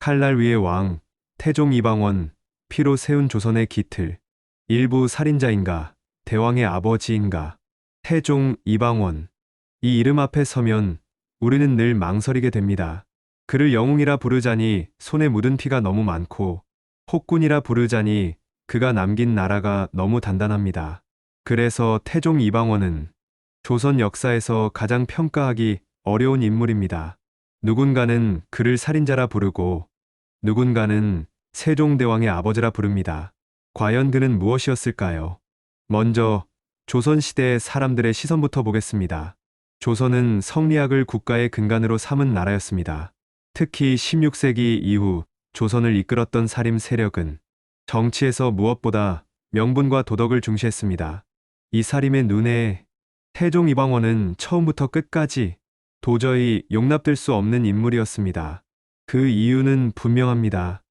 칼날 위의 왕, 태종 이방원, 피로 세운 조선의 기틀. 일부 살인자인가, 대왕의 아버지인가, 태종 이방원. 이 이름 앞에 서면 우리는 늘 망설이게 됩니다. 그를 영웅이라 부르자니 손에 묻은 피가 너무 많고, 폭군이라 부르자니 그가 남긴 나라가 너무 단단합니다. 그래서 태종 이방원은 조선 역사에서 가장 평가하기 어려운 인물입니다. 누군가는 그를 살인자라 부르고, 누군가는 세종대왕의 아버지라 부릅니다. 과연 그는 무엇이었을까요? 먼저 조선시대의 사람들의 시선부터 보겠습니다. 조선은 성리학을 국가의 근간으로 삼은 나라였습니다. 특히 16세기 이후 조선을 이끌었던 사림 세력은 정치에서 무엇보다 명분과 도덕을 중시했습니다. 이 사림의 눈에 태종 이방원은 처음부터 끝까지 도저히 용납될 수 없는 인물이었습니다. 그 이유는 분명합니다.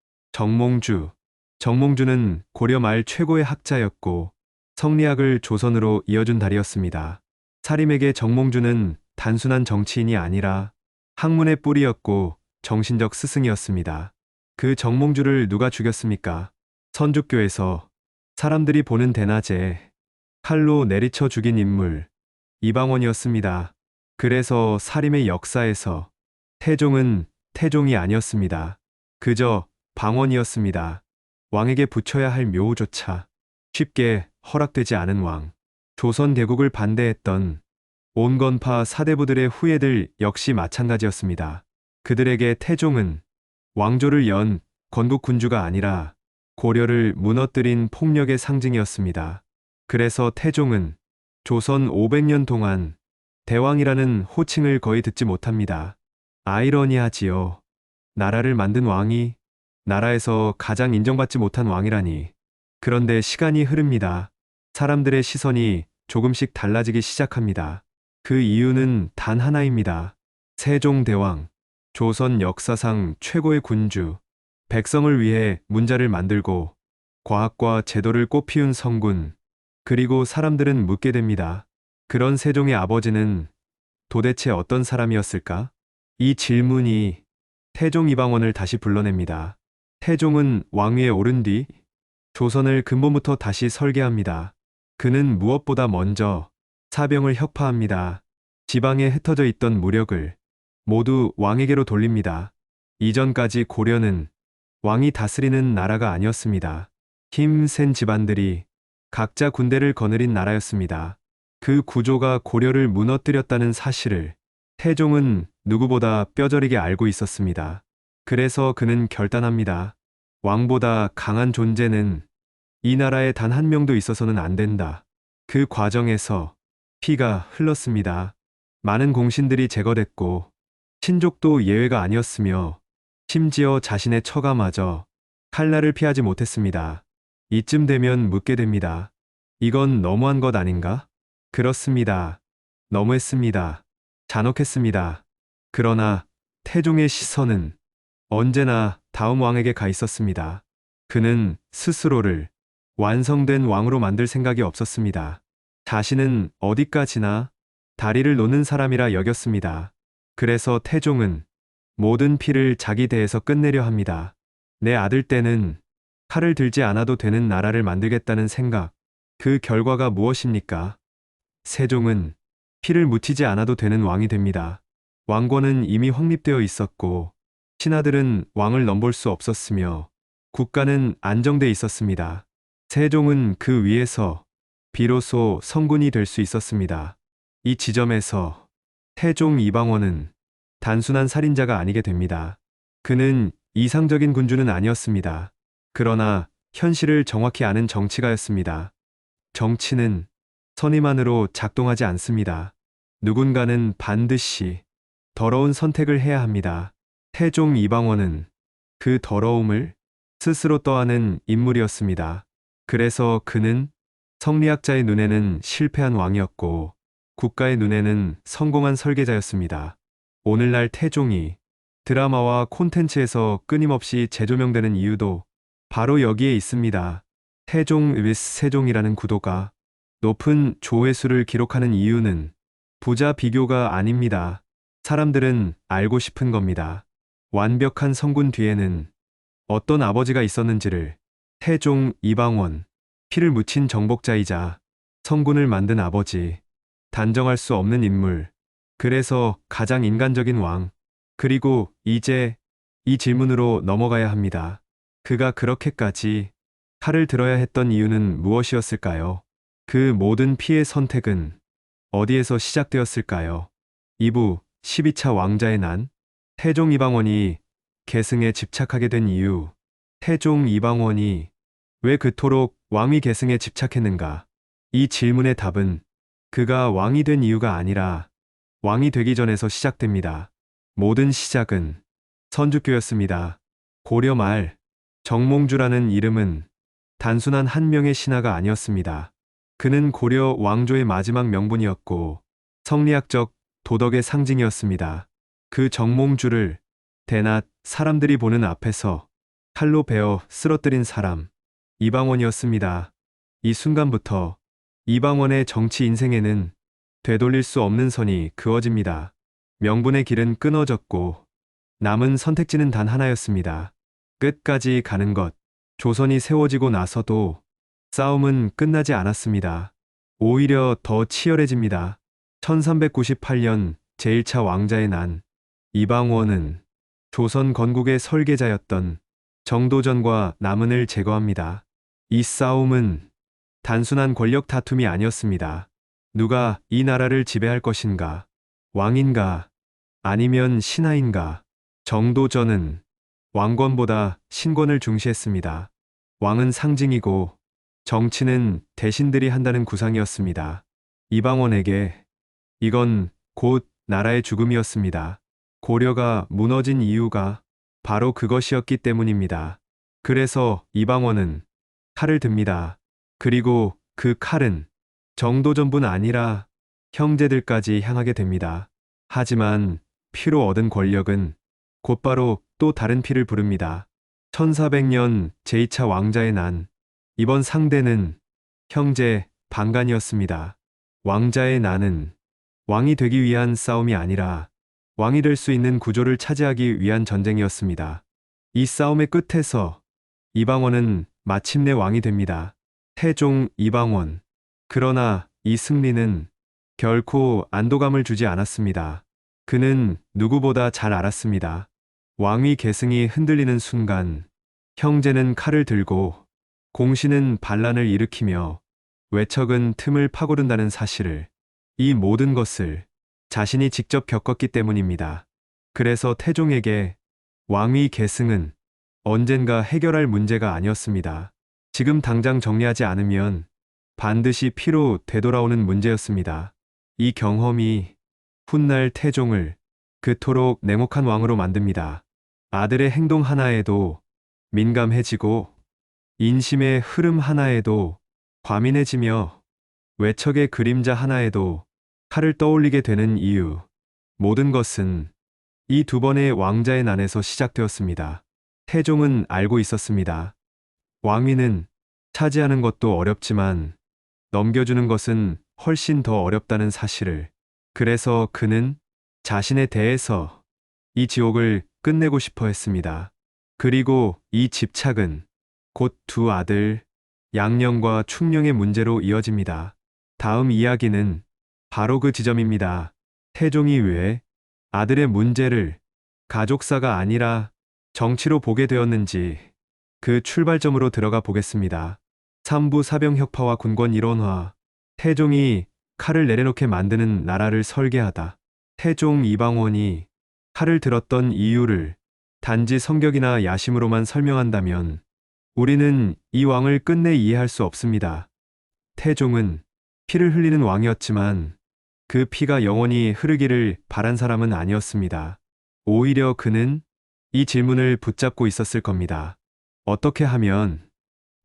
정몽주는 고려 말 최고의 학자였고 성리학을 조선으로 이어준 달이었습니다. 사림에게 정몽주는 단순한 정치인이 아니라 학문의 뿌리였고 정신적 스승이었습니다. 그 정몽주를 누가 죽였습니까? 선주교에서 사람들이 보는 대낮에 칼로 내리쳐 죽인 인물, 이방원이었습니다. 그래서 사림의 역사에서 태종은 태종이 아니었습니다. 그저 방원이었습니다. 왕에게 붙여야 할 묘조차 쉽게 허락되지 않은 왕. 조선 대국을 반대했던 온건파 사대부들의 후예들 역시 마찬가지였습니다. 그들에게 태종은 왕조를 연 건국 군주가 아니라 고려를 무너뜨린 폭력의 상징이었습니다. 그래서 태종은 조선 500년 동안 대왕이라는 호칭을 거의 듣지 못합니다. 아이러니하지요. 나라를 만든 왕이 나라에서 가장 인정받지 못한 왕이라니. 그런데 시간이 흐릅니다. 사람들의 시선이 조금씩 달라지기 시작합니다. 그 이유는 단 하나입니다. 세종대왕, 조선 역사상 최고의 군주, 백성을 위해 문자를 만들고 과학과 제도를 꽃피운 성군, 그리고 사람들은 묻게 됩니다. 그런 세종의 아버지는 도대체 어떤 사람이었을까? 이 질문이 태종 이방원을 다시 불러냅니다. 태종은 왕위에 오른 뒤 조선을 근본부터 다시 설계합니다. 그는 무엇보다 먼저 사병을 혁파합니다. 지방에 흩어져 있던 무력을 모두 왕에게로 돌립니다. 이전까지 고려는 왕이 다스리는 나라가 아니었습니다. 힘센 집안들이 각자 군대를 거느린 나라였습니다. 그 구조가 고려를 무너뜨렸다는 사실을 태종은 누구보다 뼈저리게 알고 있었습니다. 그래서 그는 결단합니다. 왕보다 강한 존재는 이 나라에 단 한 명도 있어서는 안 된다. 그 과정에서 피가 흘렀습니다. 많은 공신들이 제거됐고 친족도 예외가 아니었으며 심지어 자신의 처가마저 칼날을 피하지 못했습니다. 이쯤 되면 묻게 됩니다. 이건 너무한 것 아닌가? 그렇습니다. 너무했습니다. 잔혹했습니다. 그러나 태종의 시선은 언제나 다음 왕에게 가 있었습니다. 그는 스스로를 완성된 왕으로 만들 생각이 없었습니다. 자신은 어디까지나 다리를 놓는 사람이라 여겼습니다. 그래서 태종은 모든 피를 자기 대에서 끝내려 합니다. 내 아들 때는 칼을 들지 않아도 되는 나라를 만들겠다는 생각. 그 결과가 무엇입니까? 세종은 피를 묻히지 않아도 되는 왕이 됩니다. 왕권은 이미 확립되어 있었고 신하들은 왕을 넘볼 수 없었으며 국가는 안정돼 있었습니다. 세종은 그 위에서 비로소 성군이 될 수 있었습니다. 이 지점에서 태종 이방원은 단순한 살인자가 아니게 됩니다. 그는 이상적인 군주는 아니었습니다. 그러나 현실을 정확히 아는 정치가였습니다. 정치는 선의만으로 작동하지 않습니다. 누군가는 반드시 더러운 선택을 해야 합니다. 태종 이방원은 그 더러움을 스스로 떠안은 인물이었습니다. 그래서 그는 성리학자의 눈에는 실패한 왕이었고 국가의 눈에는 성공한 설계자였습니다. 오늘날 태종이 드라마와 콘텐츠에서 끊임없이 재조명되는 이유도 바로 여기에 있습니다. 태종 vs 세종이라는 구도가 높은 조회수를 기록하는 이유는 부자 비교가 아닙니다. 사람들은 알고 싶은 겁니다. 완벽한 성군 뒤에는 어떤 아버지가 있었는지를 태종 이방원, 피를 묻힌 정복자이자 성군을 만든 아버지, 단정할 수 없는 인물, 그래서 가장 인간적인 왕, 그리고 이제 이 질문으로 넘어가야 합니다. 그가 그렇게까지 칼을 들어야 했던 이유는 무엇이었을까요? 그 모든 피의 선택은 어디에서 시작되었을까요? 2부 12차 왕자의 난, 태종 이방원이 계승에 집착하게 된 이유, 태종 이방원이 왜 그토록 왕위 계승에 집착했는가? 이 질문의 답은 그가 왕이 된 이유가 아니라 왕이 되기 전에서 시작됩니다. 모든 시작은 선주교였습니다. 고려 말 정몽주라는 이름은 단순한 한 명의 신하가 아니었습니다. 그는 고려 왕조의 마지막 명분이었고 성리학적 도덕의 상징이었습니다. 그 정몽주를 대낮 사람들이 보는 앞에서 칼로 베어 쓰러뜨린 사람, 이방원이었습니다. 이 순간부터 이방원의 정치 인생에는 되돌릴 수 없는 선이 그어집니다. 명분의 길은 끊어졌고 남은 선택지는 단 하나였습니다. 끝까지 가는 것. 조선이 세워지고 나서도 싸움은 끝나지 않았습니다. 오히려 더 치열해집니다. 1398년 제1차 왕자의 난, 이방원은 조선 건국의 설계자였던 정도전과 남은을 제거합니다. 이 싸움은 단순한 권력 다툼이 아니었습니다. 누가 이 나라를 지배할 것인가? 왕인가? 아니면 신하인가? 정도전은 왕권보다 신권을 중시했습니다. 왕은 상징이고 정치는 대신들이 한다는 구상이었습니다. 이방원에게 이건 곧 나라의 죽음이었습니다. 고려가 무너진 이유가 바로 그것이었기 때문입니다. 그래서 이방원은 칼을 듭니다. 그리고 그 칼은 정도전뿐 아니라 형제들까지 향하게 됩니다. 하지만 피로 얻은 권력은 곧바로 또 다른 피를 부릅니다. 1400년 제2차 왕자의 난, 이번 상대는 형제 반간이었습니다. 왕자의 난은 왕이 되기 위한 싸움이 아니라 왕이 될 수 있는 구조를 차지하기 위한 전쟁이었습니다. 이 싸움의 끝에서 이방원은 마침내 왕이 됩니다. 태종 이방원. 그러나 이 승리는 결코 안도감을 주지 않았습니다. 그는 누구보다 잘 알았습니다. 왕위 계승이 흔들리는 순간 형제는 칼을 들고 공신은 반란을 일으키며 외척은 틈을 파고든다는 사실을, 이 모든 것을 자신이 직접 겪었기 때문입니다. 그래서 태종에게 왕위 계승은 언젠가 해결할 문제가 아니었습니다. 지금 당장 정리하지 않으면 반드시 피로 되돌아오는 문제였습니다. 이 경험이 훗날 태종을 그토록 냉혹한 왕으로 만듭니다. 아들의 행동 하나에도 민감해지고 인심의 흐름 하나에도 과민해지며 외척의 그림자 하나에도 칼을 떠올리게 되는 이유, 모든 것은 이 두 번의 왕자의 난에서 시작되었습니다. 태종은 알고 있었습니다. 왕위는 차지하는 것도 어렵지만 넘겨주는 것은 훨씬 더 어렵다는 사실을. 그래서 그는 자신의 대에서 이 지옥을 끝내고 싶어 했습니다. 그리고 이 집착은 곧 두 아들, 양령과 충령의 문제로 이어집니다. 다음 이야기는 바로 그 지점입니다. 태종이 왜 아들의 문제를 가족사가 아니라 정치로 보게 되었는지 그 출발점으로 들어가 보겠습니다. 3부 사병혁파와 군권 일원화. 태종이 칼을 내려놓게 만드는 나라를 설계하다. 태종 이방원이 칼을 들었던 이유를 단지 성격이나 야심으로만 설명한다면 우리는 이 왕을 끝내 이해할 수 없습니다. 태종은 피를 흘리는 왕이었지만 그 피가 영원히 흐르기를 바란 사람은 아니었습니다. 오히려 그는 이 질문을 붙잡고 있었을 겁니다. 어떻게 하면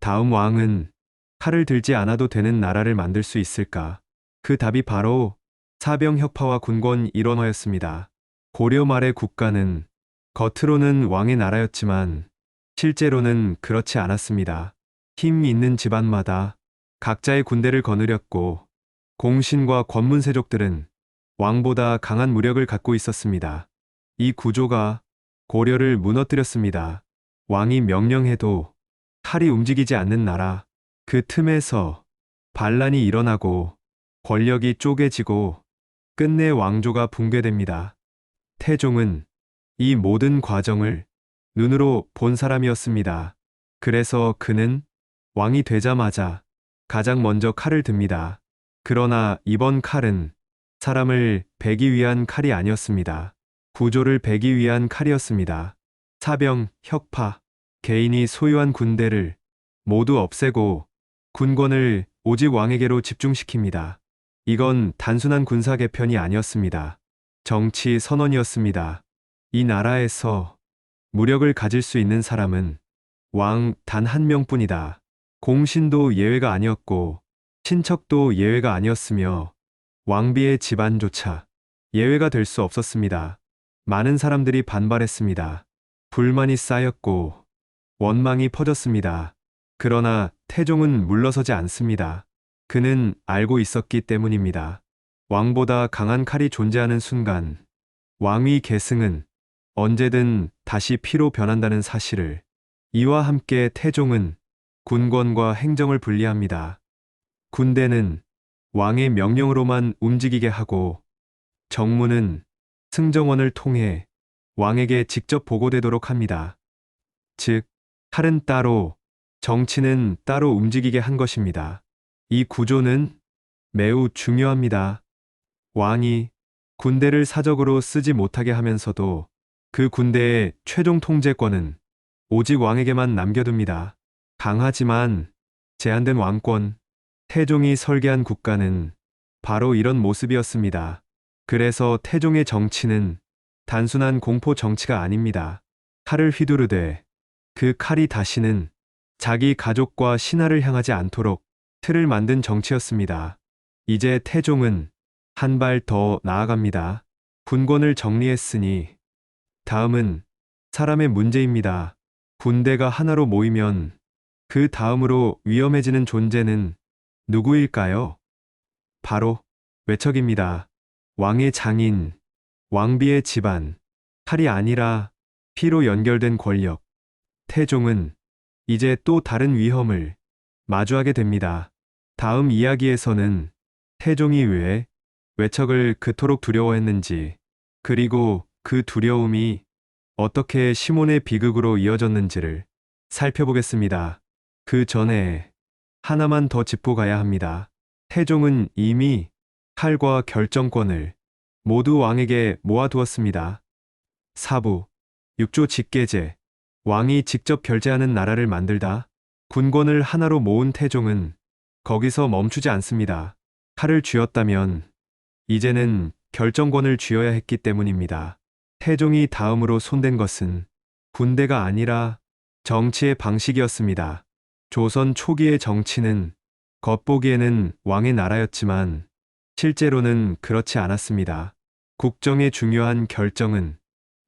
다음 왕은 칼을 들지 않아도 되는 나라를 만들 수 있을까? 그 답이 바로 사병혁파와 군권 일원화였습니다. 고려 말의 국가는 겉으로는 왕의 나라였지만 실제로는 그렇지 않았습니다. 힘 있는 집안마다 각자의 군대를 거느렸고 공신과 권문세족들은 왕보다 강한 무력을 갖고 있었습니다. 이 구조가 고려를 무너뜨렸습니다. 왕이 명령해도 칼이 움직이지 않는 나라. 그 틈에서 반란이 일어나고 권력이 쪼개지고 끝내 왕조가 붕괴됩니다. 태종은 이 모든 과정을 눈으로 본 사람이었습니다. 그래서 그는 왕이 되자마자 가장 먼저 칼을 듭니다. 그러나 이번 칼은 사람을 베기 위한 칼이 아니었습니다. 구조를 베기 위한 칼이었습니다. 사병, 혁파, 개인이 소유한 군대를 모두 없애고 군권을 오직 왕에게로 집중시킵니다. 이건 단순한 군사 개편이 아니었습니다. 정치 선언이었습니다. 이 나라에서 무력을 가질 수 있는 사람은 왕 단 한 명뿐이다. 공신도 예외가 아니었고 친척도 예외가 아니었으며 왕비의 집안조차 예외가 될 수 없었습니다. 많은 사람들이 반발했습니다. 불만이 쌓였고 원망이 퍼졌습니다. 그러나 태종은 물러서지 않습니다. 그는 알고 있었기 때문입니다. 왕보다 강한 칼이 존재하는 순간 왕위 계승은 언제든 다시 피로 변한다는 사실을. 이와 함께 태종은 군권과 행정을 분리합니다. 군대는 왕의 명령으로만 움직이게 하고 정무는 승정원을 통해 왕에게 직접 보고되도록 합니다. 즉, 칼은 따로, 정치는 따로 움직이게 한 것입니다. 이 구조는 매우 중요합니다. 왕이 군대를 사적으로 쓰지 못하게 하면서도 그 군대의 최종 통제권은 오직 왕에게만 남겨둡니다. 강하지만 제한된 왕권. 태종이 설계한 국가는 바로 이런 모습이었습니다. 그래서 태종의 정치는 단순한 공포 정치가 아닙니다. 칼을 휘두르되 그 칼이 다시는 자기 가족과 신하를 향하지 않도록 틀을 만든 정치였습니다. 이제 태종은 한 발 더 나아갑니다. 군권을 정리했으니 다음은 사람의 문제입니다. 군대가 하나로 모이면 그 다음으로 위험해지는 존재는 누구일까요? 바로 외척입니다. 왕의 장인, 왕비의 집안, 칼이 아니라 피로 연결된 권력. 태종은 이제 또 다른 위험을 마주하게 됩니다. 다음 이야기에서는 태종이 왜 외척을 그토록 두려워했는지, 그리고 그 두려움이 어떻게 시몬의 비극으로 이어졌는지를 살펴보겠습니다. 그 전에 하나만 더 짚고 가야 합니다. 태종은 이미 칼과 결정권을 모두 왕에게 모아두었습니다. 사부, 6조 직계제, 왕이 직접 결제하는 나라를 만들다. 군권을 하나로 모은 태종은 거기서 멈추지 않습니다. 칼을 쥐었다면 이제는 결정권을 쥐어야 했기 때문입니다. 태종이 다음으로 손댄 것은 군대가 아니라 정치의 방식이었습니다. 조선 초기의 정치는 겉보기에는 왕의 나라였지만 실제로는 그렇지 않았습니다. 국정의 중요한 결정은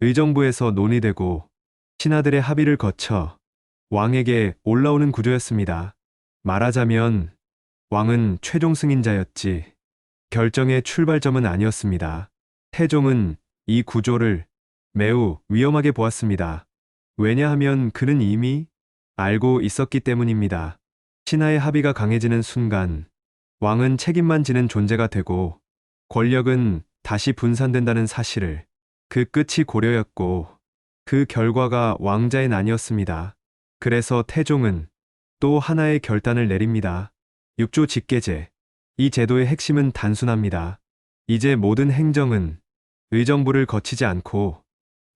의정부에서 논의되고 신하들의 합의를 거쳐 왕에게 올라오는 구조였습니다. 말하자면 왕은 최종 승인자였지 결정의 출발점은 아니었습니다. 태종은 이 구조를 매우 위험하게 보았습니다. 왜냐하면 그는 이미 알고 있었기 때문입니다. 신하의 합의가 강해지는 순간 왕은 책임만 지는 존재가 되고 권력은 다시 분산된다는 사실을. 그 끝이 고려였고 그 결과가 왕자의 난이었습니다. 그래서 태종은 또 하나의 결단을 내립니다. 6조 직계제. 이 제도의 핵심은 단순합니다. 이제 모든 행정은 의정부를 거치지 않고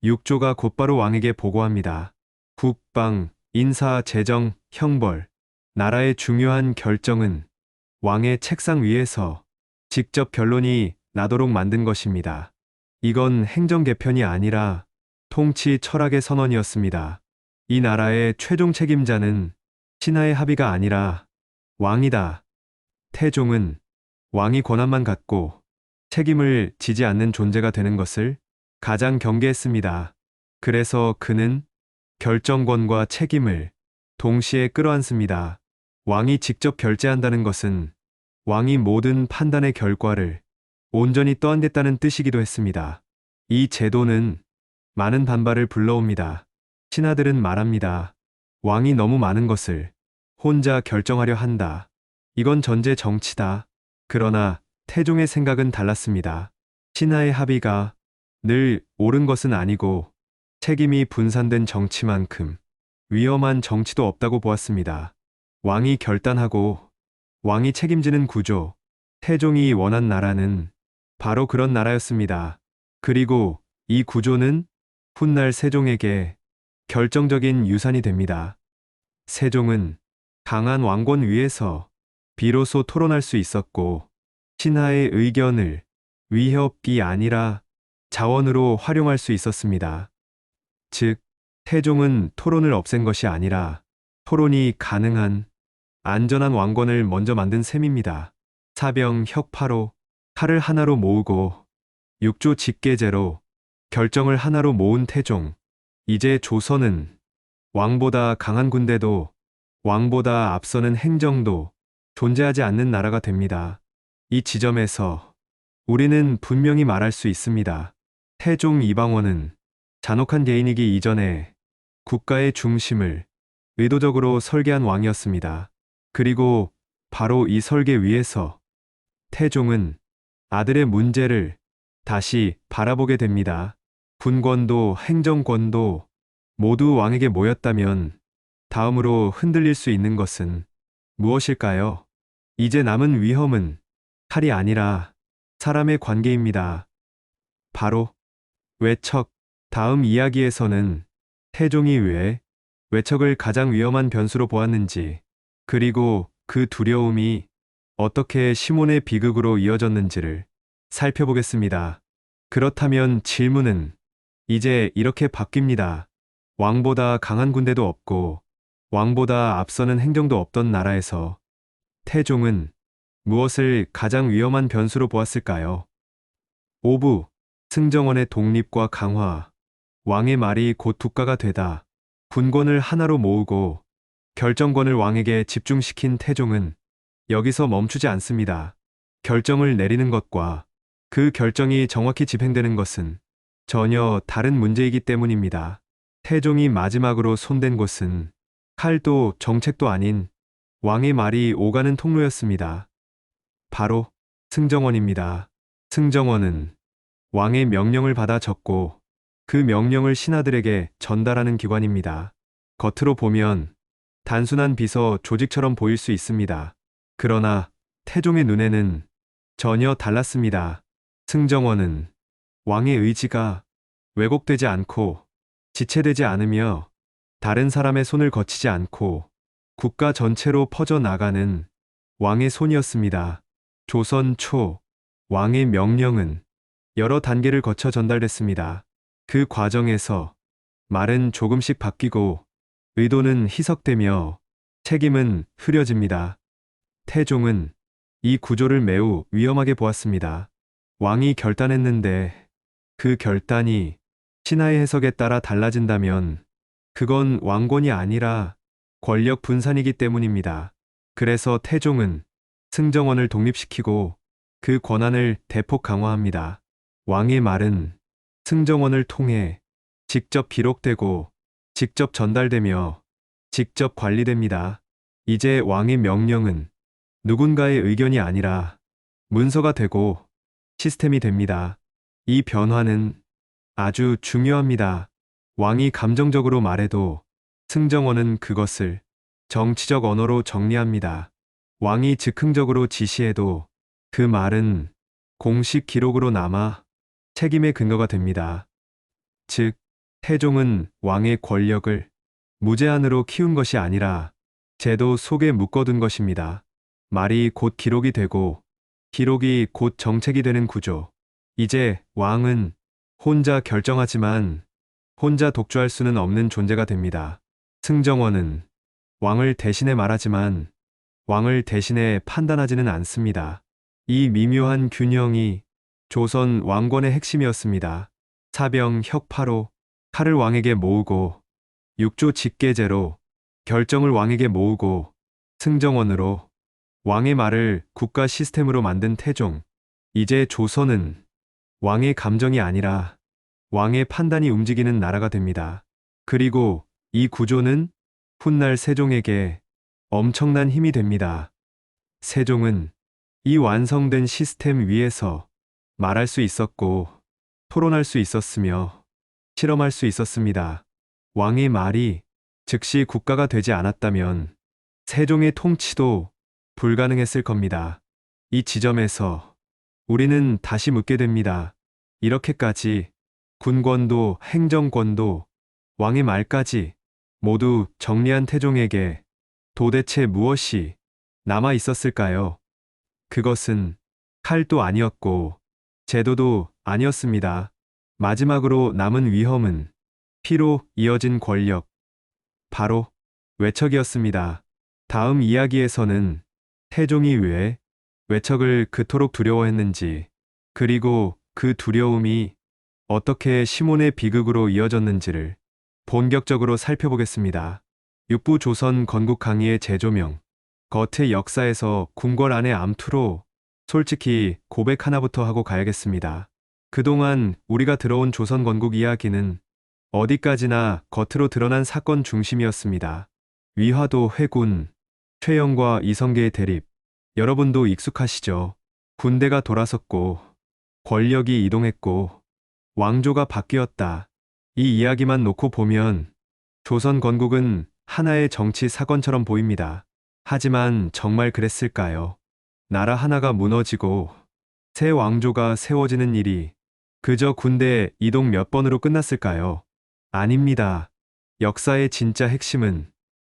6조가 곧바로 왕에게 보고합니다. 국방, 인사, 재정, 형벌, 나라의 중요한 결정은 왕의 책상 위에서 직접 결론이 나도록 만든 것입니다. 이건 행정 개편이 아니라 통치 철학의 선언이었습니다. 이 나라의 최종 책임자는 신하의 합의가 아니라 왕이다. 태종은 왕이 권한만 갖고 책임을 지지 않는 존재가 되는 것을 가장 경계했습니다. 그래서 그는 결정권과 책임을 동시에 끌어안습니다. 왕이 직접 결재한다는 것은 왕이 모든 판단의 결과를 온전히 떠안겠다는 뜻이기도 했습니다. 이 제도는 많은 반발을 불러옵니다. 신하들은 말합니다. 왕이 너무 많은 것을 혼자 결정하려 한다. 이건 전제 정치다. 그러나 태종의 생각은 달랐습니다. 신하의 합의가 늘 옳은 것은 아니고 책임이 분산된 정치만큼 위험한 정치도 없다고 보았습니다. 왕이 결단하고 왕이 책임지는 구조, 태종이 원한 나라는 바로 그런 나라였습니다. 그리고 이 구조는 훗날 세종에게 결정적인 유산이 됩니다. 세종은 강한 왕권 위에서 비로소 토론할 수 있었고 신하의 의견을 위협이 아니라 자원으로 활용할 수 있었습니다. 즉, 태종은 토론을 없앤 것이 아니라 토론이 가능한 안전한 왕권을 먼저 만든 셈입니다. 사병 혁파로 칼을 하나로 모으고 육조 직계제로 결정을 하나로 모은 태종. 이제 조선은 왕보다 강한 군대도 왕보다 앞서는 행정도 존재하지 않는 나라가 됩니다. 이 지점에서 우리는 분명히 말할 수 있습니다. 태종 이방원은 잔혹한 개인이기 이전에 국가의 중심을 의도적으로 설계한 왕이었습니다. 그리고 바로 이 설계 위에서 태종은 아들의 문제를 다시 바라보게 됩니다. 군권도 행정권도 모두 왕에게 모였다면 다음으로 흔들릴 수 있는 것은 무엇일까요? 이제 남은 위험은 칼이 아니라 사람의 관계입니다. 바로 외척. 다음 이야기에서는 태종이 왜 외척을 가장 위험한 변수로 보았는지, 그리고 그 두려움이 어떻게 시몬의 비극으로 이어졌는지를 살펴보겠습니다. 그렇다면 질문은 이제 이렇게 바뀝니다. 왕보다 강한 군대도 없고 왕보다 앞서는 행정도 없던 나라에서 태종은 무엇을 가장 위험한 변수로 보았을까요? 5부 승정원의 독립과 강화. 왕의 말이 곧 국가가 되다. 군권을 하나로 모으고 결정권을 왕에게 집중시킨 태종은 여기서 멈추지 않습니다. 결정을 내리는 것과 그 결정이 정확히 집행되는 것은 전혀 다른 문제이기 때문입니다. 태종이 마지막으로 손댄 곳은 칼도 정책도 아닌 왕의 말이 오가는 통로였습니다. 바로 승정원입니다. 승정원은 왕의 명령을 받아 적고 그 명령을 신하들에게 전달하는 기관입니다. 겉으로 보면 단순한 비서 조직처럼 보일 수 있습니다. 그러나 태종의 눈에는 전혀 달랐습니다. 승정원은 왕의 의지가 왜곡되지 않고 지체되지 않으며 다른 사람의 손을 거치지 않고 국가 전체로 퍼져나가는 왕의 손이었습니다. 조선 초 왕의 명령은 여러 단계를 거쳐 전달됐습니다. 그 과정에서 말은 조금씩 바뀌고 의도는 희석되며 책임은 흐려집니다. 태종은 이 구조를 매우 위험하게 보았습니다. 왕이 결단했는데 그 결단이 신하의 해석에 따라 달라진다면 그건 왕권이 아니라 권력 분산이기 때문입니다. 그래서 태종은 승정원을 독립시키고 그 권한을 대폭 강화합니다. 왕의 말은 승정원을 통해 직접 기록되고 직접 전달되며 직접 관리됩니다. 이제 왕의 명령은 누군가의 의견이 아니라 문서가 되고 시스템이 됩니다. 이 변화는 아주 중요합니다. 왕이 감정적으로 말해도 승정원은 그것을 정치적 언어로 정리합니다. 왕이 즉흥적으로 지시해도 그 말은 공식 기록으로 남아 책임의 근거가 됩니다. 즉, 태종은 왕의 권력을 무제한으로 키운 것이 아니라 제도 속에 묶어둔 것입니다. 말이 곧 기록이 되고 기록이 곧 정책이 되는 구조. 이제 왕은 혼자 결정하지만 혼자 독주할 수는 없는 존재가 됩니다. 승정원은 왕을 대신해 말하지만 왕을 대신해 판단하지는 않습니다. 이 미묘한 균형이 조선 왕권의 핵심이었습니다. 사병 혁파로 칼을 왕에게 모으고 육조 직계제로 결정을 왕에게 모으고 승정원으로 왕의 말을 국가 시스템으로 만든 태종. 이제 조선은 왕의 감정이 아니라 왕의 판단이 움직이는 나라가 됩니다. 그리고 이 구조는 훗날 세종에게 엄청난 힘이 됩니다. 세종은 이 완성된 시스템 위에서 말할 수 있었고, 토론할 수 있었으며, 실험할 수 있었습니다. 왕의 말이 즉시 국가가 되지 않았다면 세종의 통치도 불가능했을 겁니다. 이 지점에서 우리는 다시 묻게 됩니다. 이렇게까지 군권도 행정권도 왕의 말까지 모두 정리한 태종에게 도대체 무엇이 남아 있었을까요? 그것은 칼도 아니었고 제도도 아니었습니다. 마지막으로 남은 위험은 피로 이어진 권력, 바로 외척이었습니다. 다음 이야기에서는 태종이 왜 외척을 그토록 두려워했는지, 그리고 그 두려움이 어떻게 시몬의 비극으로 이어졌는지를 본격적으로 살펴보겠습니다. 육부 조선 건국 강의의 재조명. 겉의 역사에서 궁궐 안의 암투로 솔직히 고백 하나부터 하고 가야겠습니다. 그동안 우리가 들어온 조선 건국 이야기는 어디까지나 겉으로 드러난 사건 중심이었습니다. 위화도 회군, 최영과 이성계의 대립, 여러분도 익숙하시죠? 군대가 돌아섰고, 권력이 이동했고, 왕조가 바뀌었다. 이 이야기만 놓고 보면 조선 건국은 하나의 정치 사건처럼 보입니다. 하지만 정말 그랬을까요? 나라 하나가 무너지고 새 왕조가 세워지는 일이 그저 군대 이동 몇 번으로 끝났을까요? 아닙니다. 역사의 진짜 핵심은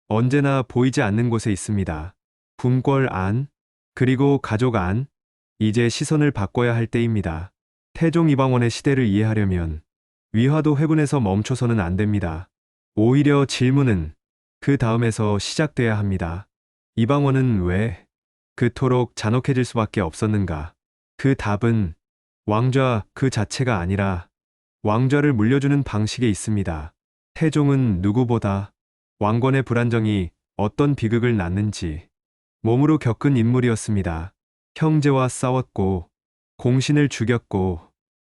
언제나 보이지 않는 곳에 있습니다. 궁궐 안, 그리고 가족 안, 이제 시선을 바꿔야 할 때입니다. 태종 이방원의 시대를 이해하려면 위화도 회군에서 멈춰서는 안 됩니다. 오히려 질문은 그 다음에서 시작돼야 합니다. 이방원은 왜 그토록 잔혹해질 수밖에 없었는가? 그 답은 왕좌 그 자체가 아니라 왕좌를 물려주는 방식에 있습니다. 태종은 누구보다 왕권의 불안정이 어떤 비극을 낳는지 몸으로 겪은 인물이었습니다. 형제와 싸웠고 공신을 죽였고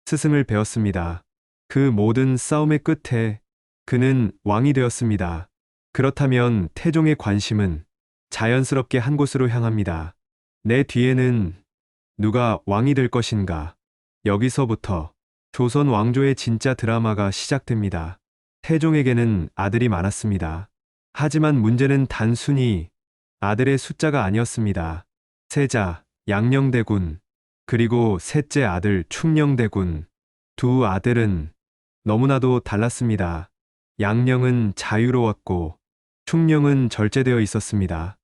스승을 배웠습니다. 그 모든 싸움의 끝에 그는 왕이 되었습니다. 그렇다면 태종의 관심은 자연스럽게 한 곳으로 향합니다. 내 뒤에는 누가 왕이 될 것인가? 여기서부터 조선 왕조의 진짜 드라마가 시작됩니다. 태종에게는 아들이 많았습니다. 하지만 문제는 단순히 아들의 숫자가 아니었습니다. 세자, 양녕대군, 그리고 셋째 아들 충녕대군. 두 아들은 너무나도 달랐습니다. 양녕은 자유로웠고 충녕은 절제되어 있었습니다.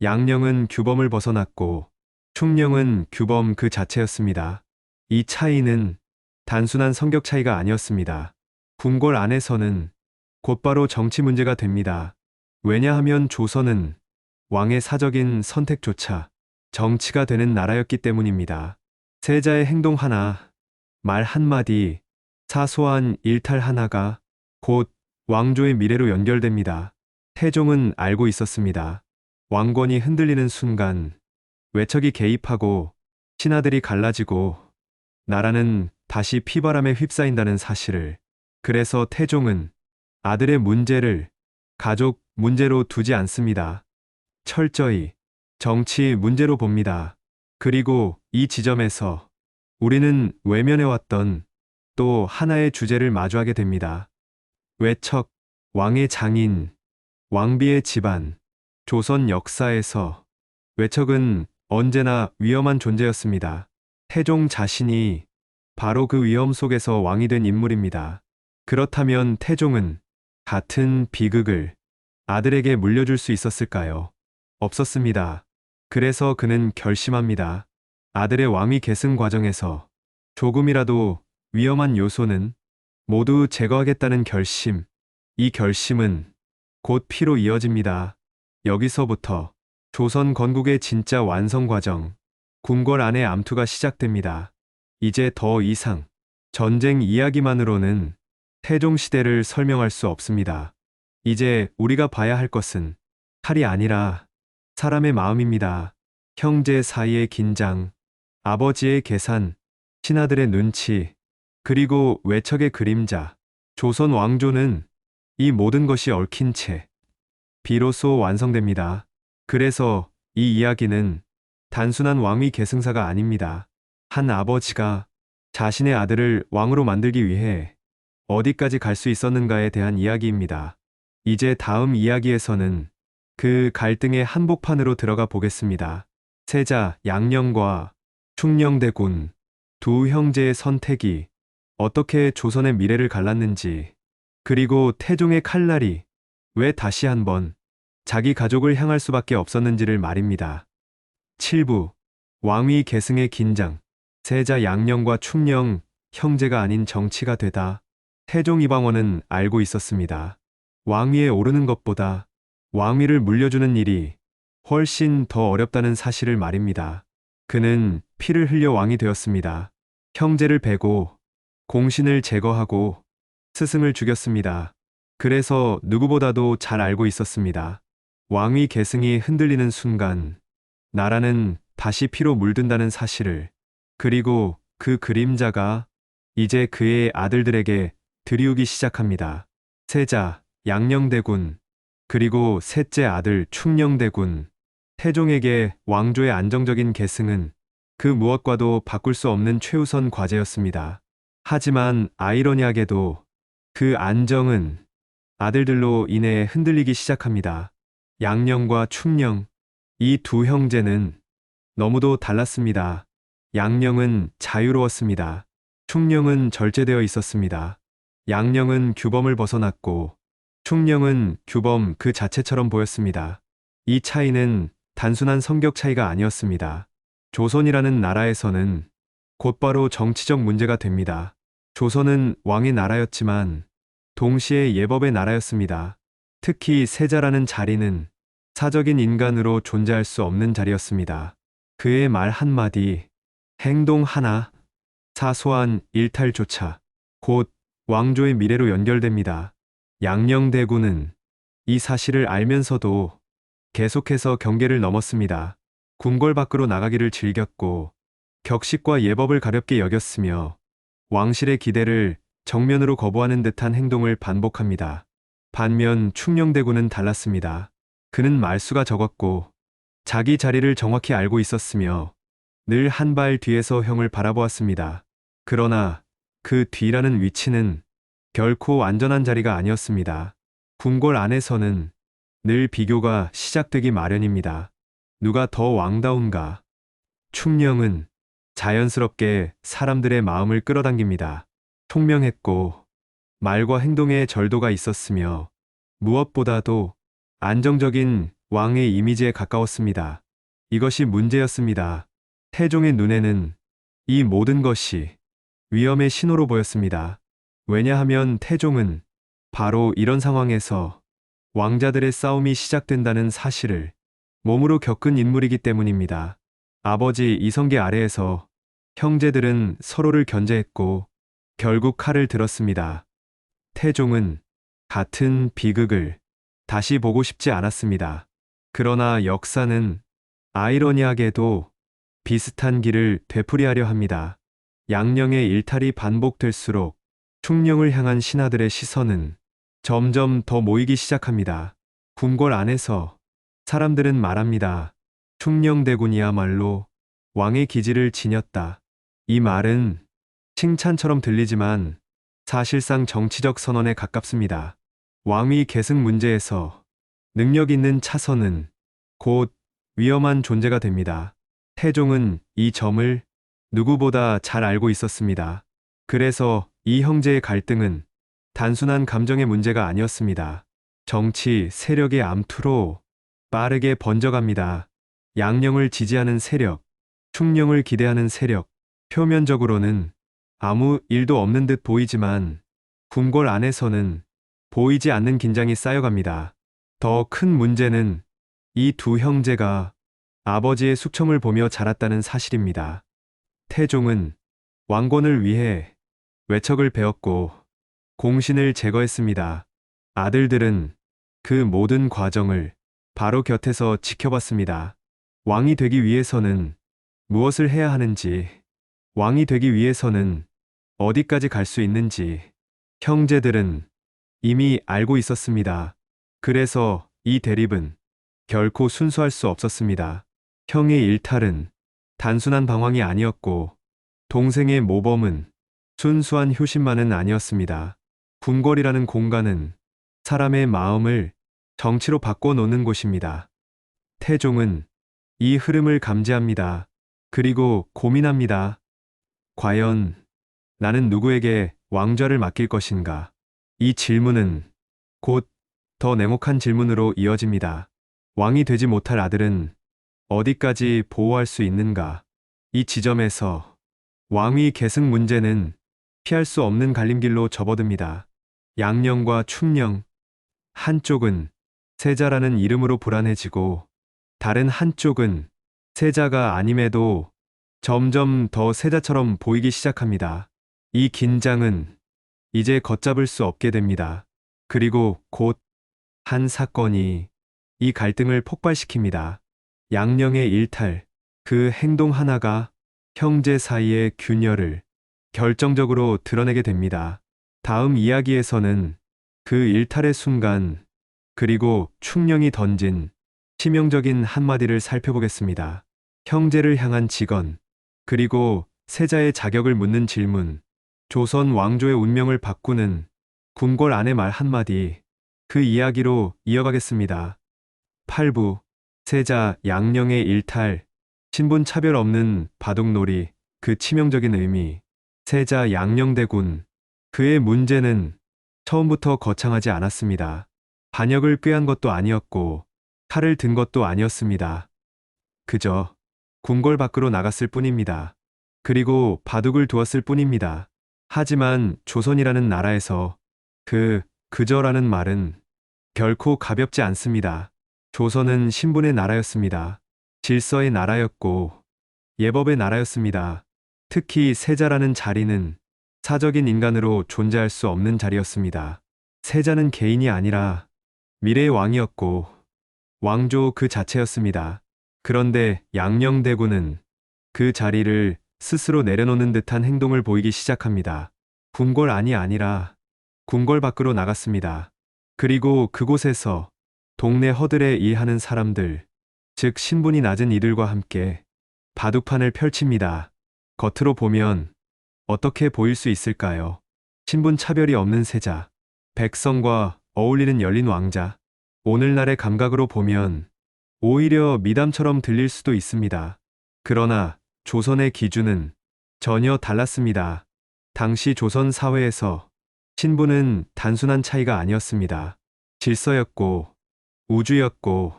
양녕은 규범을 벗어났고 충녕은 규범 그 자체였습니다. 이 차이는 단순한 성격 차이가 아니었습니다. 궁궐 안에서는 곧바로 정치 문제가 됩니다. 왜냐하면 조선은 왕의 사적인 선택조차 정치가 되는 나라였기 때문입니다. 세자의 행동 하나, 말 한마디, 사소한 일탈 하나가 곧 왕조의 미래로 연결됩니다. 태종은 알고 있었습니다. 왕권이 흔들리는 순간 외척이 개입하고 신하들이 갈라지고 나라는 다시 피바람에 휩싸인다는 사실을. 그래서 태종은 아들의 문제를 가족 문제로 두지 않습니다. 철저히 정치 문제로 봅니다. 그리고 이 지점에서 우리는 외면해왔던 또 하나의 주제를 마주하게 됩니다. 외척, 왕의 장인, 왕비의 집안. 조선 역사에서 외척은 언제나 위험한 존재였습니다. 태종 자신이 바로 그 위험 속에서 왕이 된 인물입니다. 그렇다면 태종은 같은 비극을 아들에게 물려줄 수 있었을까요? 없었습니다. 그래서 그는 결심합니다. 아들의 왕위 계승 과정에서 조금이라도 위험한 요소는 모두 제거하겠다는 결심. 이 결심은 곧 피로 이어집니다. 여기서부터 조선 건국의 진짜 완성 과정, 궁궐 안의 암투가 시작됩니다. 이제 더 이상 전쟁 이야기만으로는 태종 시대를 설명할 수 없습니다. 이제 우리가 봐야 할 것은 칼이 아니라 사람의 마음입니다. 형제 사이의 긴장, 아버지의 계산, 신하들의 눈치, 그리고 외척의 그림자, 조선 왕조는 이 모든 것이 얽힌 채 비로소 완성됩니다. 그래서 이 이야기는 단순한 왕위 계승사가 아닙니다. 한 아버지가 자신의 아들을 왕으로 만들기 위해 어디까지 갈 수 있었는가에 대한 이야기입니다. 이제 다음 이야기에서는 그 갈등의 한복판으로 들어가 보겠습니다. 세자 양녕과 충녕대군 두 형제의 선택이 어떻게 조선의 미래를 갈랐는지, 그리고 태종의 칼날이 왜 다시 한번 자기 가족을 향할 수밖에 없었는지를 말입니다. 7부 왕위 계승의 긴장. 세자 양녕과 충녕 형제가 아닌 정치가 되다. 태종 이방원은 알고 있었습니다. 왕위에 오르는 것보다 왕위를 물려주는 일이 훨씬 더 어렵다는 사실을 말입니다. 그는 피를 흘려 왕이 되었습니다. 형제를 베고 공신을 제거하고 스승을 죽였습니다. 그래서 누구보다도 잘 알고 있었습니다. 왕위 계승이 흔들리는 순간 나라는 다시 피로 물든다는 사실을, 그리고 그 그림자가 이제 그의 아들들에게 들이우기 시작합니다. 세자 양녕대군, 그리고 셋째 아들 충녕대군. 태종에게 왕조의 안정적인 계승은 그 무엇과도 바꿀 수 없는 최우선 과제였습니다. 하지만 아이러니하게도 그 안정은 아들들로 인해 흔들리기 시작합니다. 양녕과 충녕, 이 두 형제는 너무도 달랐습니다. 양녕은 자유로웠습니다. 충녕은 절제되어 있었습니다. 양녕은 규범을 벗어났고 충녕은 규범 그 자체처럼 보였습니다. 이 차이는 단순한 성격 차이가 아니었습니다. 조선이라는 나라에서는 곧바로 정치적 문제가 됩니다. 조선은 왕의 나라였지만 동시에 예법의 나라였습니다. 특히 세자라는 자리는 사적인 인간으로 존재할 수 없는 자리였습니다. 그의 말 한마디, 행동 하나, 사소한 일탈조차 곧 왕조의 미래로 연결됩니다. 양녕대군은 이 사실을 알면서도 계속해서 경계를 넘었습니다. 궁궐 밖으로 나가기를 즐겼고 격식과 예법을 가볍게 여겼으며 왕실의 기대를 정면으로 거부하는 듯한 행동을 반복합니다. 반면 충녕대군은 달랐습니다. 그는 말수가 적었고 자기 자리를 정확히 알고 있었으며 늘 한 발 뒤에서 형을 바라보았습니다. 그러나 그 뒤라는 위치는 결코 안전한 자리가 아니었습니다. 궁궐 안에서는 늘 비교가 시작되기 마련입니다. 누가 더 왕다운가? 충녕은 자연스럽게 사람들의 마음을 끌어당깁니다. 총명했고 말과 행동에 절도가 있었으며 무엇보다도 안정적인 왕의 이미지에 가까웠습니다. 이것이 문제였습니다. 태종의 눈에는 이 모든 것이 위험의 신호로 보였습니다. 왜냐하면 태종은 바로 이런 상황에서 왕자들의 싸움이 시작된다는 사실을 몸으로 겪은 인물이기 때문입니다. 아버지 이성계 아래에서 형제들은 서로를 견제했고 결국 칼을 들었습니다. 태종은 같은 비극을 다시 보고 싶지 않았습니다. 그러나 역사는 아이러니하게도 비슷한 길을 되풀이하려 합니다. 양녕의 일탈이 반복될수록 충녕을 향한 신하들의 시선은 점점 더 모이기 시작합니다. 궁궐 안에서 사람들은 말합니다. 충녕대군이야말로 왕의 기질을 지녔다. 이 말은 칭찬처럼 들리지만 사실상 정치적 선언에 가깝습니다. 왕위 계승 문제에서 능력 있는 차선은 곧 위험한 존재가 됩니다. 태종은 이 점을 누구보다 잘 알고 있었습니다. 그래서 이 형제의 갈등은 단순한 감정의 문제가 아니었습니다. 정치 세력의 암투로 빠르게 번져갑니다. 양녕을 지지하는 세력, 충녕을 기대하는 세력, 표면적으로는 아무 일도 없는 듯 보이지만 궁궐 안에서는 보이지 않는 긴장이 쌓여갑니다. 더 큰 문제는 이 두 형제가 아버지의 숙청을 보며 자랐다는 사실입니다. 태종은 왕권을 위해 외척을 배웠고 공신을 제거했습니다. 아들들은 그 모든 과정을 바로 곁에서 지켜봤습니다. 왕이 되기 위해서는 무엇을 해야 하는지, 왕이 되기 위해서는 어디까지 갈 수 있는지 형제들은 이미 알고 있었습니다. 그래서 이 대립은 결코 순수할 수 없었습니다. 형의 일탈은 단순한 방황이 아니었고 동생의 모범은 순수한 효심만은 아니었습니다. 궁궐이라는 공간은 사람의 마음을 정치로 바꿔놓는 곳입니다. 태종은 이 흐름을 감지합니다. 그리고 고민합니다. 과연 나는 누구에게 왕좌를 맡길 것인가? 이 질문은 곧 더 냉혹한 질문으로 이어집니다. 왕이 되지 못할 아들은 어디까지 보호할 수 있는가? 이 지점에서 왕위 계승 문제는 피할 수 없는 갈림길로 접어듭니다. 양령과 충령, 한쪽은 세자라는 이름으로 불안해지고 다른 한쪽은 세자가 아님에도 점점 더 세자처럼 보이기 시작합니다. 이 긴장은 이제 걷잡을 수 없게 됩니다. 그리고 곧 한 사건이 이 갈등을 폭발시킵니다. 양령의 일탈, 그 행동 하나가 형제 사이의 균열을 결정적으로 드러내게 됩니다. 다음 이야기에서는 그 일탈의 순간, 그리고 충령이 던진 치명적인 한마디를 살펴보겠습니다. 형제를 향한 직언, 그리고 세자의 자격을 묻는 질문, 조선 왕조의 운명을 바꾸는 궁궐 안의 말 한마디, 그 이야기로 이어가겠습니다. 8부, 세자 양령의 일탈, 신분 차별 없는 바둑놀이, 그 치명적인 의미, 세자 양령대군, 그의 문제는 처음부터 거창하지 않았습니다. 반역을 꾀한 것도 아니었고 칼을 든 것도 아니었습니다. 그저 궁궐 밖으로 나갔을 뿐입니다. 그리고 바둑을 두었을 뿐입니다. 하지만 조선이라는 나라에서 그저라는 말은 결코 가볍지 않습니다. 조선은 신분의 나라였습니다. 질서의 나라였고 예법의 나라였습니다. 특히 세자라는 자리는 사적인 인간으로 존재할 수 없는 자리였습니다. 세자는 개인이 아니라 미래의 왕이었고 왕조 그 자체였습니다. 그런데 양령대군은 그 자리를 스스로 내려놓는 듯한 행동을 보이기 시작합니다. 궁궐 안이 아니라 궁궐 밖으로 나갔습니다. 그리고 그곳에서 동네 허들에 일하는 사람들, 즉 신분이 낮은 이들과 함께 바둑판을 펼칩니다. 겉으로 보면 어떻게 보일 수 있을까요? 신분 차별이 없는 세자, 백성과 어울리는 열린 왕자. 오늘날의 감각으로 보면 오히려 미담처럼 들릴 수도 있습니다. 그러나 조선의 기준은 전혀 달랐습니다. 당시 조선 사회에서 신분은 단순한 차이가 아니었습니다. 질서였고 우주였고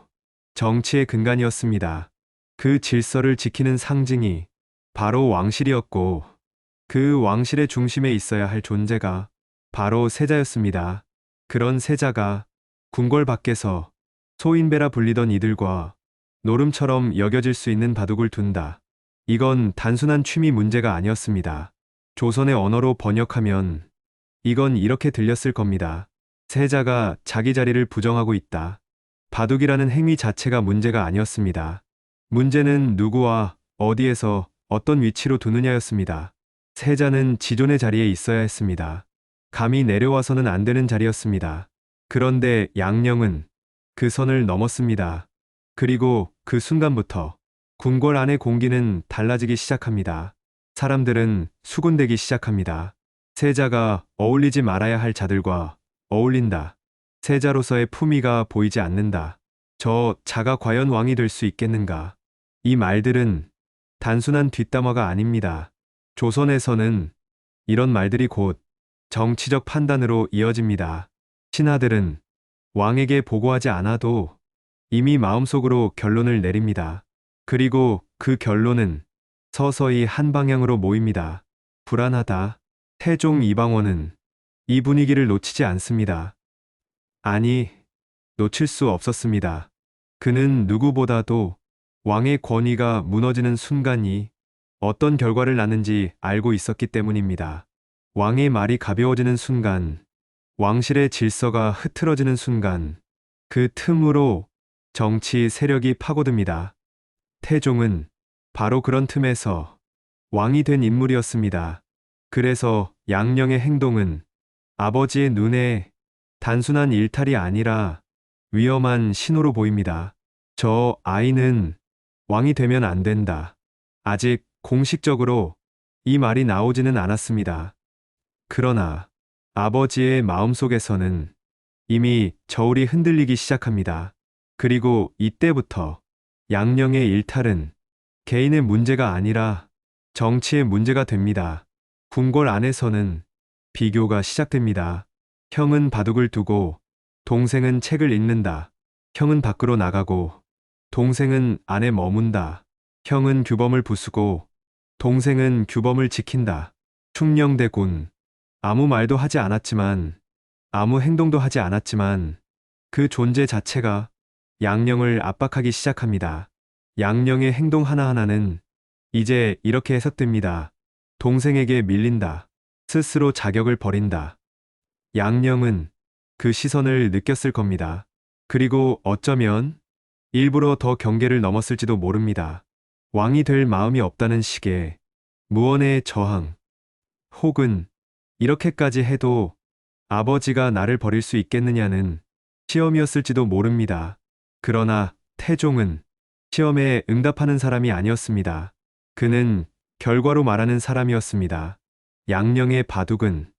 정치의 근간이었습니다. 그 질서를 지키는 상징이 바로 왕실이었고 그 왕실의 중심에 있어야 할 존재가 바로 세자였습니다. 그런 세자가 궁궐 밖에서 소인배라 불리던 이들과 노름처럼 여겨질 수 있는 바둑을 둔다. 이건 단순한 취미 문제가 아니었습니다. 조선의 언어로 번역하면 이건 이렇게 들렸을 겁니다. 세자가 자기 자리를 부정하고 있다. 바둑이라는 행위 자체가 문제가 아니었습니다. 문제는 누구와 어디에서 어떤 위치로 두느냐였습니다. 세자는 지존의 자리에 있어야 했습니다. 감히 내려와서는 안 되는 자리였습니다. 그런데 양령은 그 선을 넘었습니다. 그리고 그 순간부터 궁궐 안의 공기는 달라지기 시작합니다. 사람들은 수군대기 시작합니다. 세자가 어울리지 말아야 할 자들과 어울린다. 세자로서의 품위가 보이지 않는다. 저 자가 과연 왕이 될 수 있겠는가? 이 말들은 단순한 뒷담화가 아닙니다. 조선에서는 이런 말들이 곧 정치적 판단으로 이어집니다. 신하들은 왕에게 보고하지 않아도 이미 마음속으로 결론을 내립니다. 그리고 그 결론은 서서히 한 방향으로 모입니다. 불안하다. 태종 이방원은 이 분위기를 놓치지 않습니다. 아니, 놓칠 수 없었습니다. 그는 누구보다도 왕의 권위가 무너지는 순간이 어떤 결과를 낳는지 알고 있었기 때문입니다. 왕의 말이 가벼워지는 순간, 왕실의 질서가 흐트러지는 순간, 그 틈으로 정치 세력이 파고듭니다. 태종은 바로 그런 틈에서 왕이 된 인물이었습니다. 그래서 양령의 행동은 아버지의 눈에 단순한 일탈이 아니라 위험한 신호로 보입니다. 저 아이는 왕이 되면 안 된다. 아직 공식적으로 이 말이 나오지는 않았습니다. 그러나 아버지의 마음속에서는 이미 저울이 흔들리기 시작합니다. 그리고 이때부터 양령의 일탈은 개인의 문제가 아니라 정치의 문제가 됩니다. 궁궐 안에서는 비교가 시작됩니다. 형은 바둑을 두고 동생은 책을 읽는다. 형은 밖으로 나가고 동생은 안에 머문다. 형은 규범을 부수고 동생은 규범을 지킨다. 충녕대군. 아무 말도 하지 않았지만, 아무 행동도 하지 않았지만 그 존재 자체가 양령을 압박하기 시작합니다. 양령의 행동 하나하나는 이제 이렇게 해석됩니다. 동생에게 밀린다. 스스로 자격을 버린다. 양령은 그 시선을 느꼈을 겁니다. 그리고 어쩌면 일부러 더 경계를 넘었을지도 모릅니다. 왕이 될 마음이 없다는 식의 무언의 저항, 혹은 이렇게까지 해도 아버지가 나를 버릴 수 있겠느냐는 시험이었을지도 모릅니다. 그러나 태종은 시험에 응답하는 사람이 아니었습니다. 그는 결과로 말하는 사람이었습니다. 양령의 바둑은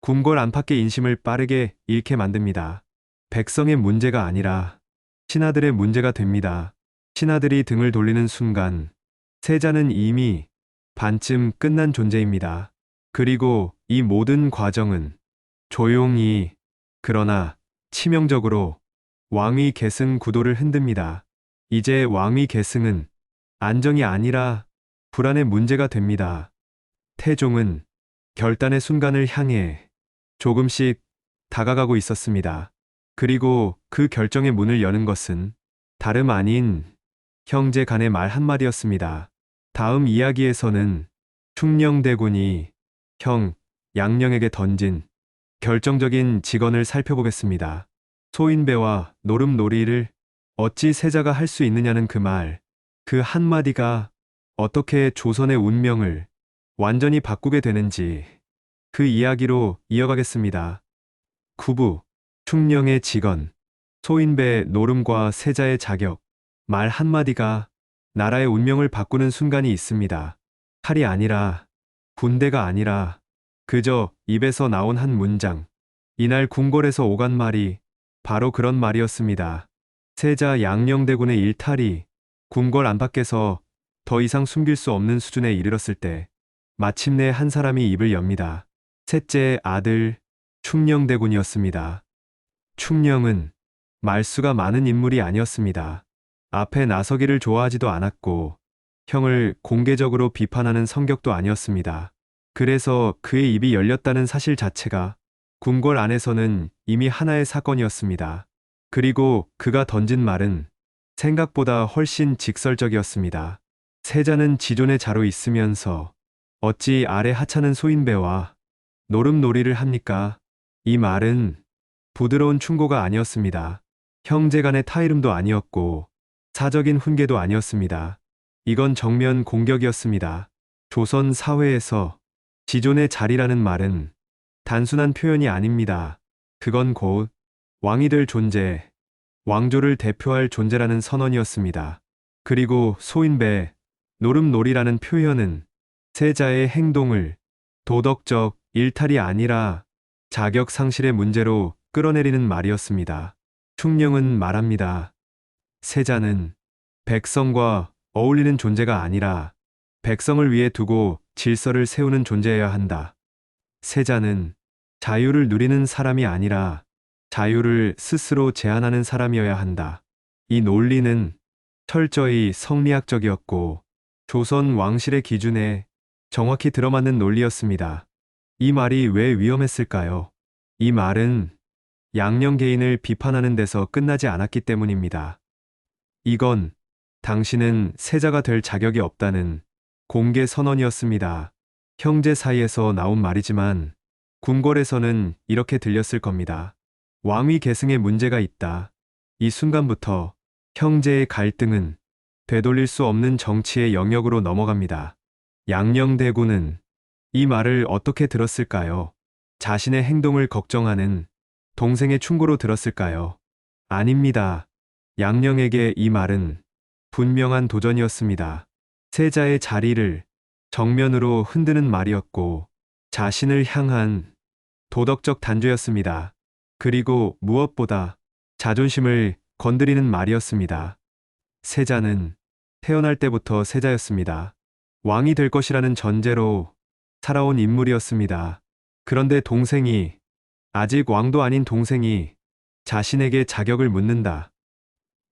궁궐 안팎의 인심을 빠르게 잃게 만듭니다. 백성의 문제가 아니라 신하들의 문제가 됩니다. 신하들이 등을 돌리는 순간 세자는 이미 반쯤 끝난 존재입니다. 그리고 이 모든 과정은 조용히, 그러나 치명적으로 왕위 계승 구도를 흔듭니다. 이제 왕위 계승은 안정이 아니라 불안의 문제가 됩니다. 태종은 결단의 순간을 향해 조금씩 다가가고 있었습니다. 그리고 그 결정의 문을 여는 것은 다름 아닌 형제 간의 말 한마디였습니다. 다음 이야기에서는 충녕대군이 형 양령에게 던진 결정적인 직언을 살펴보겠습니다. 소인배와 노름놀이를 어찌 세자가 할 수 있느냐는 그 말, 그 한마디가 어떻게 조선의 운명을 완전히 바꾸게 되는지 그 이야기로 이어가겠습니다. 9부 충령의 직언, 소인배 노름과 세자의 자격, 말 한마디가 나라의 운명을 바꾸는 순간이 있습니다. 칼이 아니라, 군대가 아니라 그저 입에서 나온 한 문장. 이날 궁궐에서 오간 말이 바로 그런 말이었습니다. 세자 양령대군의 일탈이 궁궐 안팎에서 더 이상 숨길 수 없는 수준에 이르렀을 때 마침내 한 사람이 입을 엽니다. 셋째 아들 충녕대군이었습니다. 충녕은 말수가 많은 인물이 아니었습니다. 앞에 나서기를 좋아하지도 않았고 형을 공개적으로 비판하는 성격도 아니었습니다. 그래서 그의 입이 열렸다는 사실 자체가 궁궐 안에서는 이미 하나의 사건이었습니다. 그리고 그가 던진 말은 생각보다 훨씬 직설적이었습니다. 세자는 지존의 자로 있으면서 어찌 아래 하찮은 소인배와 노름놀이를 합니까? 이 말은 부드러운 충고가 아니었습니다. 형제 간의 타이름도 아니었고 사적인 훈계도 아니었습니다. 이건 정면 공격이었습니다. 조선 사회에서 지존의 자리라는 말은 단순한 표현이 아닙니다. 그건 곧 왕이 될 존재, 왕조를 대표할 존재라는 선언이었습니다. 그리고 소인배, 노름놀이라는 표현은 세자의 행동을 도덕적 일탈이 아니라 자격 상실의 문제로 끌어내리는 말이었습니다. 충령은 말합니다. 세자는 백성과 어울리는 존재가 아니라 백성을 위해 두고 질서를 세우는 존재여야 한다. 세자는 자유를 누리는 사람이 아니라 자유를 스스로 제한하는 사람이어야 한다. 이 논리는 철저히 성리학적이었고 조선 왕실의 기준에 정확히 들어맞는 논리였습니다. 이 말이 왜 위험했을까요? 이 말은 양령 개인을 비판하는 데서 끝나지 않았기 때문입니다. 이건 당신은 세자가 될 자격이 없다는 공개 선언이었습니다. 형제 사이에서 나온 말이지만 궁궐에서는 이렇게 들렸을 겁니다. 왕위 계승에 문제가 있다. 이 순간부터 형제의 갈등은 되돌릴 수 없는 정치의 영역으로 넘어갑니다. 양령대군은 이 말을 어떻게 들었을까요? 자신의 행동을 걱정하는 동생의 충고로 들었을까요? 아닙니다. 양령에게 이 말은 분명한 도전이었습니다. 세자의 자리를 정면으로 흔드는 말이었고 자신을 향한 도덕적 단죄였습니다. 그리고 무엇보다 자존심을 건드리는 말이었습니다. 세자는 태어날 때부터 세자였습니다. 왕이 될 것이라는 전제로 살아온 인물이었습니다. 그런데 동생이, 아직 왕도 아닌 동생이 자신에게 자격을 묻는다.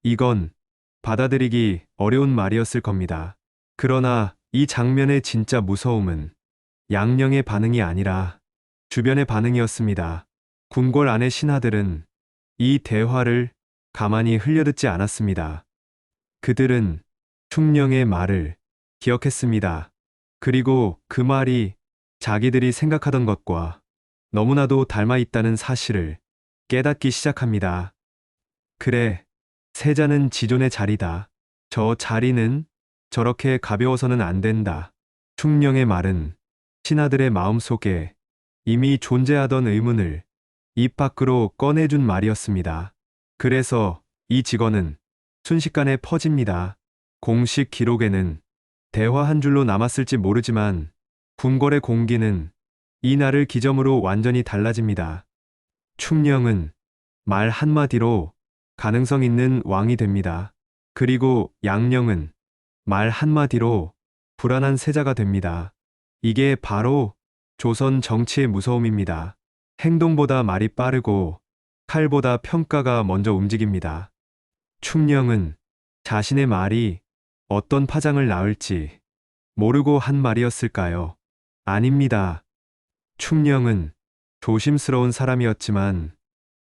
이건 받아들이기 어려운 말이었을 겁니다. 그러나 이 장면의 진짜 무서움은 양령의 반응이 아니라 주변의 반응이었습니다. 궁궐 안의 신하들은 이 대화를 가만히 흘려듣지 않았습니다. 그들은 충령의 말을 기억했습니다. 그리고 그 말이 자기들이 생각하던 것과 너무나도 닮아 있다는 사실을 깨닫기 시작합니다. 그래, 세자는 지존의 자리다. 저 자리는 저렇게 가벼워서는 안 된다. 충령의 말은 신하들의 마음속에 이미 존재하던 의문을 입 밖으로 꺼내준 말이었습니다. 그래서 이 직언은 순식간에 퍼집니다. 공식 기록에는 대화 한 줄로 남았을지 모르지만 궁궐의 공기는 이 날을 기점으로 완전히 달라집니다. 충령은 말 한마디로 가능성 있는 왕이 됩니다. 그리고 양령은 말 한마디로 불안한 세자가 됩니다. 이게 바로 조선 정치의 무서움입니다. 행동보다 말이 빠르고 칼보다 평가가 먼저 움직입니다. 충령은 자신의 말이 어떤 파장을 낳을지 모르고 한 말이었을까요? 아닙니다. 충령은 조심스러운 사람이었지만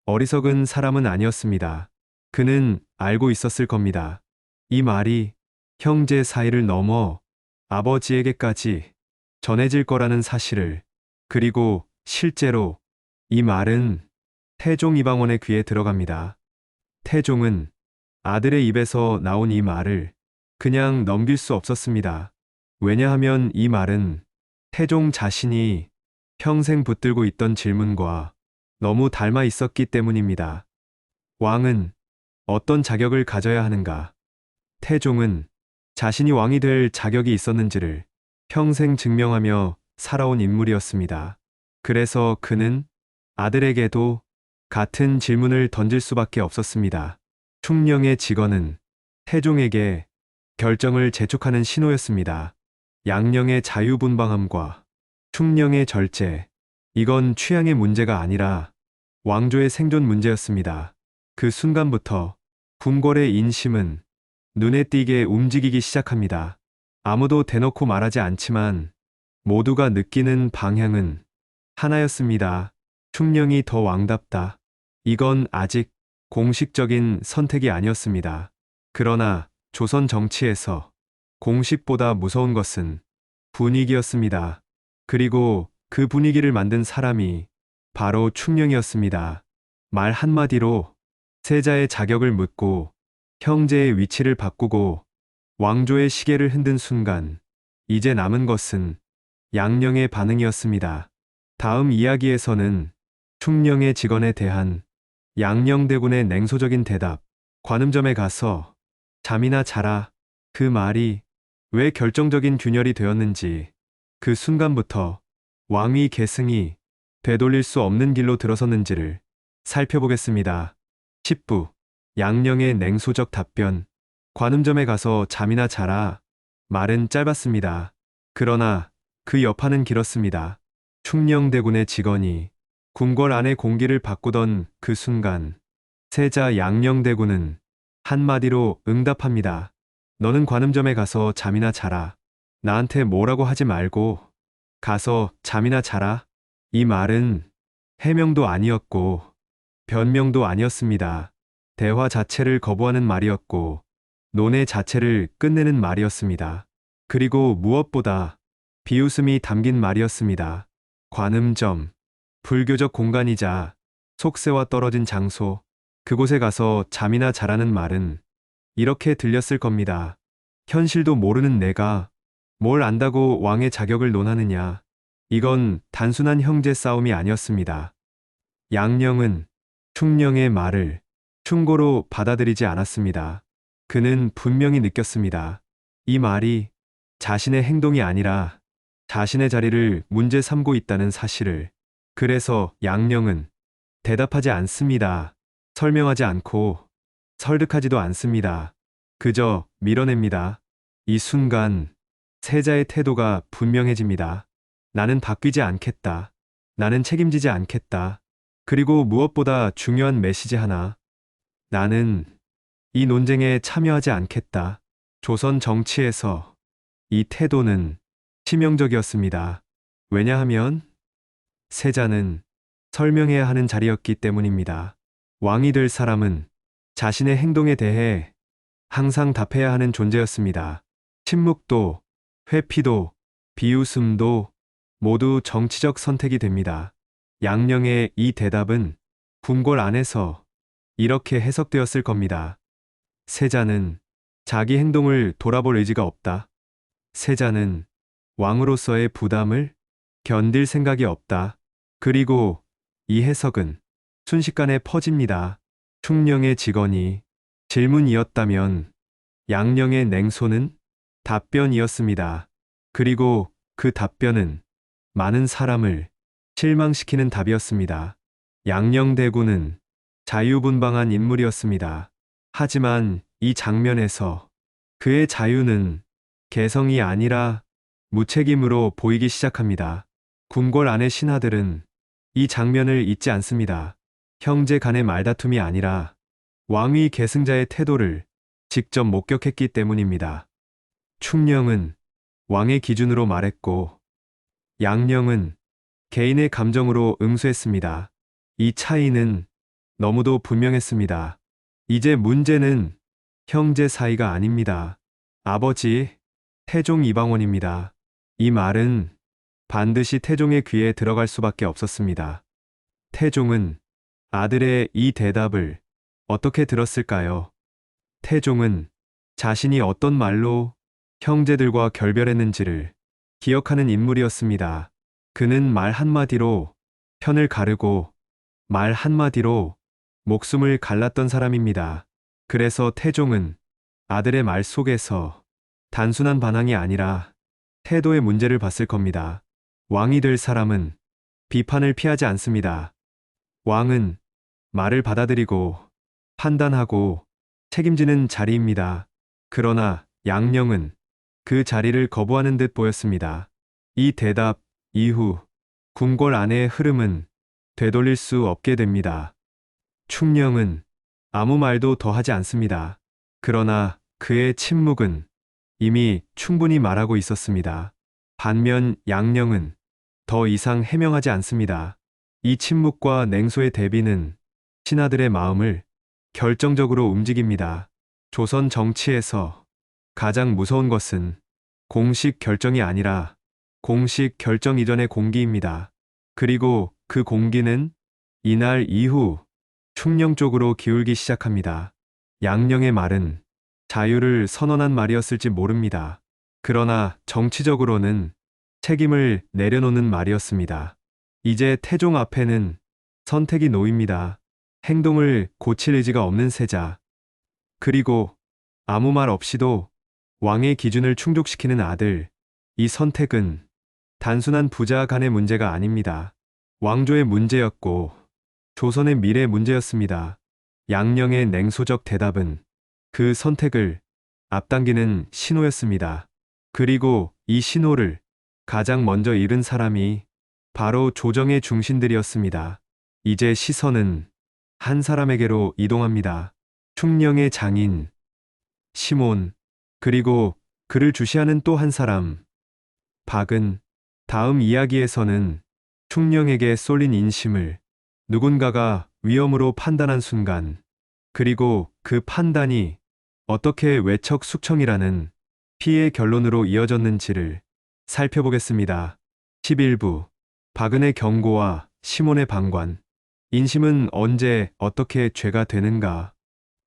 어리석은 사람은 아니었습니다. 그는 알고 있었을 겁니다. 이 말이 형제 사이를 넘어 아버지에게까지 전해질 거라는 사실을. 그리고 실제로 이 말은 태종 이방원의 귀에 들어갑니다. 태종은 아들의 입에서 나온 이 말을 그냥 넘길 수 없었습니다. 왜냐하면 이 말은 태종 자신이 평생 붙들고 있던 질문과 너무 닮아 있었기 때문입니다. 왕은 어떤 자격을 가져야 하는가? 태종은 자신이 왕이 될 자격이 있었는지를 평생 증명하며 살아온 인물이었습니다. 그래서 그는 아들에게도 같은 질문을 던질 수밖에 없었습니다. 충령의 직언은 태종에게 결정을 재촉하는 신호였습니다. 양령의 자유분방함과 충령의 절제, 이건 취향의 문제가 아니라 왕조의 생존 문제였습니다. 그 순간부터 궁궐의 인심은 눈에 띄게 움직이기 시작합니다. 아무도 대놓고 말하지 않지만 모두가 느끼는 방향은 하나였습니다. 충령이 더 왕답다. 이건 아직 공식적인 선택이 아니었습니다. 그러나 조선 정치에서 공식보다 무서운 것은 분위기였습니다. 그리고 그 분위기를 만든 사람이 바로 충령이었습니다. 말 한마디로 세자의 자격을 묻고 형제의 위치를 바꾸고 왕조의 시계를 흔든 순간 이제 남은 것은 양령의 반응이었습니다. 다음 이야기에서는 충령의 직언에 대한 양령대군의 냉소적인 대답, 관음점에 가서 잠이나 자라, 그 말이 왜 결정적인 균열이 되었는지, 그 순간부터 왕위 계승이 되돌릴 수 없는 길로 들어섰는지를 살펴보겠습니다. 10부 양령의 냉소적 답변. 관음점에 가서 잠이나 자라. 말은 짧았습니다. 그러나 그 여파는 길었습니다. 충령대군의 직언이 궁궐 안의 공기를 바꾸던 그 순간 세자 양령대군은 한마디로 응답합니다. 너는 관음점에 가서 잠이나 자라. 나한테 뭐라고 하지 말고 가서 잠이나 자라. 이 말은 해명도 아니었고 변명도 아니었습니다. 대화 자체를 거부하는 말이었고 논의 자체를 끝내는 말이었습니다. 그리고 무엇보다 비웃음이 담긴 말이었습니다. 관음점, 불교적 공간이자 속세와 떨어진 장소, 그곳에 가서 잠이나 자라는 말은 이렇게 들렸을 겁니다. 현실도 모르는 내가 뭘 안다고 왕의 자격을 논하느냐. 이건 단순한 형제 싸움이 아니었습니다. 양령은 충령의 말을 충고로 받아들이지 않았습니다. 그는 분명히 느꼈습니다. 이 말이 자신의 행동이 아니라 자신의 자리를 문제 삼고 있다는 사실을. 그래서 양령은 대답하지 않습니다. 설명하지 않고 설득하지도 않습니다. 그저 밀어냅니다. 이 순간 세자의 태도가 분명해집니다. 나는 바뀌지 않겠다. 나는 책임지지 않겠다. 그리고 무엇보다 중요한 메시지 하나. 나는 이 논쟁에 참여하지 않겠다. 조선 정치에서 이 태도는 치명적이었습니다. 왜냐하면 세자는 설명해야 하는 자리였기 때문입니다. 왕이 될 사람은 자신의 행동에 대해 항상 답해야 하는 존재였습니다. 침묵도, 회피도, 비웃음도 모두 정치적 선택이 됩니다. 양령의 이 대답은 궁궐 안에서 이렇게 해석되었을 겁니다. 세자는 자기 행동을 돌아볼 의지가 없다. 세자는 왕으로서의 부담을 견딜 생각이 없다. 그리고 이 해석은 순식간에 퍼집니다. 충령의 직언이 질문이었다면 양령의 냉소는 답변이었습니다. 그리고 그 답변은 많은 사람을 실망시키는 답이었습니다. 양령대군은 자유분방한 인물이었습니다. 하지만 이 장면에서 그의 자유는 개성이 아니라 무책임으로 보이기 시작합니다. 궁궐 안의 신하들은 이 장면을 잊지 않습니다. 형제 간의 말다툼이 아니라 왕위 계승자의 태도를 직접 목격했기 때문입니다. 충령은 왕의 기준으로 말했고 양령은 개인의 감정으로 응수했습니다. 이 차이는 너무도 분명했습니다. 이제 문제는 형제 사이가 아닙니다. 아버지, 태종 이방원입니다. 이 말은 반드시 태종의 귀에 들어갈 수밖에 없었습니다. 태종은 아들의 이 대답을 어떻게 들었을까요? 태종은 자신이 어떤 말로 형제들과 결별했는지를 기억하는 인물이었습니다. 그는 말 한마디로 편을 가르고 말 한마디로 목숨을 갈랐던 사람입니다. 그래서 태종은 아들의 말 속에서 단순한 반항이 아니라 태도의 문제를 봤을 겁니다. 왕이 될 사람은 비판을 피하지 않습니다. 왕은 말을 받아들이고 판단하고 책임지는 자리입니다. 그러나 양령은 그 자리를 거부하는 듯 보였습니다. 이 대답 이후 궁궐 안의 흐름은 되돌릴 수 없게 됩니다. 충령은 아무 말도 더 하지 않습니다. 그러나 그의 침묵은 이미 충분히 말하고 있었습니다. 반면 양령은 더 이상 해명하지 않습니다. 이 침묵과 냉소의 대비는 신하들의 마음을 결정적으로 움직입니다. 조선 정치에서 가장 무서운 것은 공식 결정이 아니라 공식 결정 이전의 공기입니다. 그리고 그 공기는 이날 이후 충령 쪽으로 기울기 시작합니다. 양령의 말은 자유를 선언한 말이었을지 모릅니다. 그러나 정치적으로는 책임을 내려놓는 말이었습니다. 이제 태종 앞에는 선택이 놓입니다. 행동을 고칠 의지가 없는 세자, 그리고 아무 말 없이도 왕의 기준을 충족시키는 아들. 이 선택은 단순한 부자 간의 문제가 아닙니다. 왕조의 문제였고 조선의 미래 문제였습니다. 양령의 냉소적 대답은 그 선택을 앞당기는 신호였습니다. 그리고 이 신호를 가장 먼저 잃은 사람이 바로 조정의 중신들이었습니다. 이제 시선은 한 사람에게로 이동합니다. 충령의 장인 시몬, 그리고 그를 주시하는 또 한 사람 박은. 다음 이야기에서는 충령에게 쏠린 인심을 누군가가 위험으로 판단한 순간, 그리고 그 판단이 어떻게 외척 숙청이라는 피해 결론으로 이어졌는지를 살펴보겠습니다. 11부 박은의 경고와 시몬의 방관. 인심은 언제 어떻게 죄가 되는가?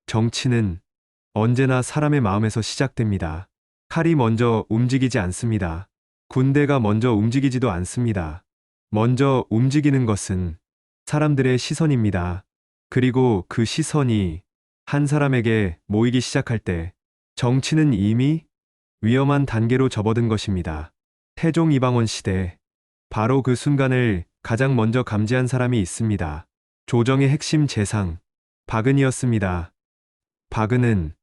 정치는 언제나 사람의 마음에서 시작됩니다. 칼이 먼저 움직이지 않습니다. 군대가 먼저 움직이지도 않습니다. 먼저 움직이는 것은 사람들의 시선입니다. 그리고 그 시선이 한 사람에게 모이기 시작할 때 정치는 이미 위험한 단계로 접어든 것입니다. 태종 이방원 시대, 바로 그 순간을 가장 먼저 감지한 사람이 있습니다. 조정의 핵심 재상, 박은이었습니다. 박은은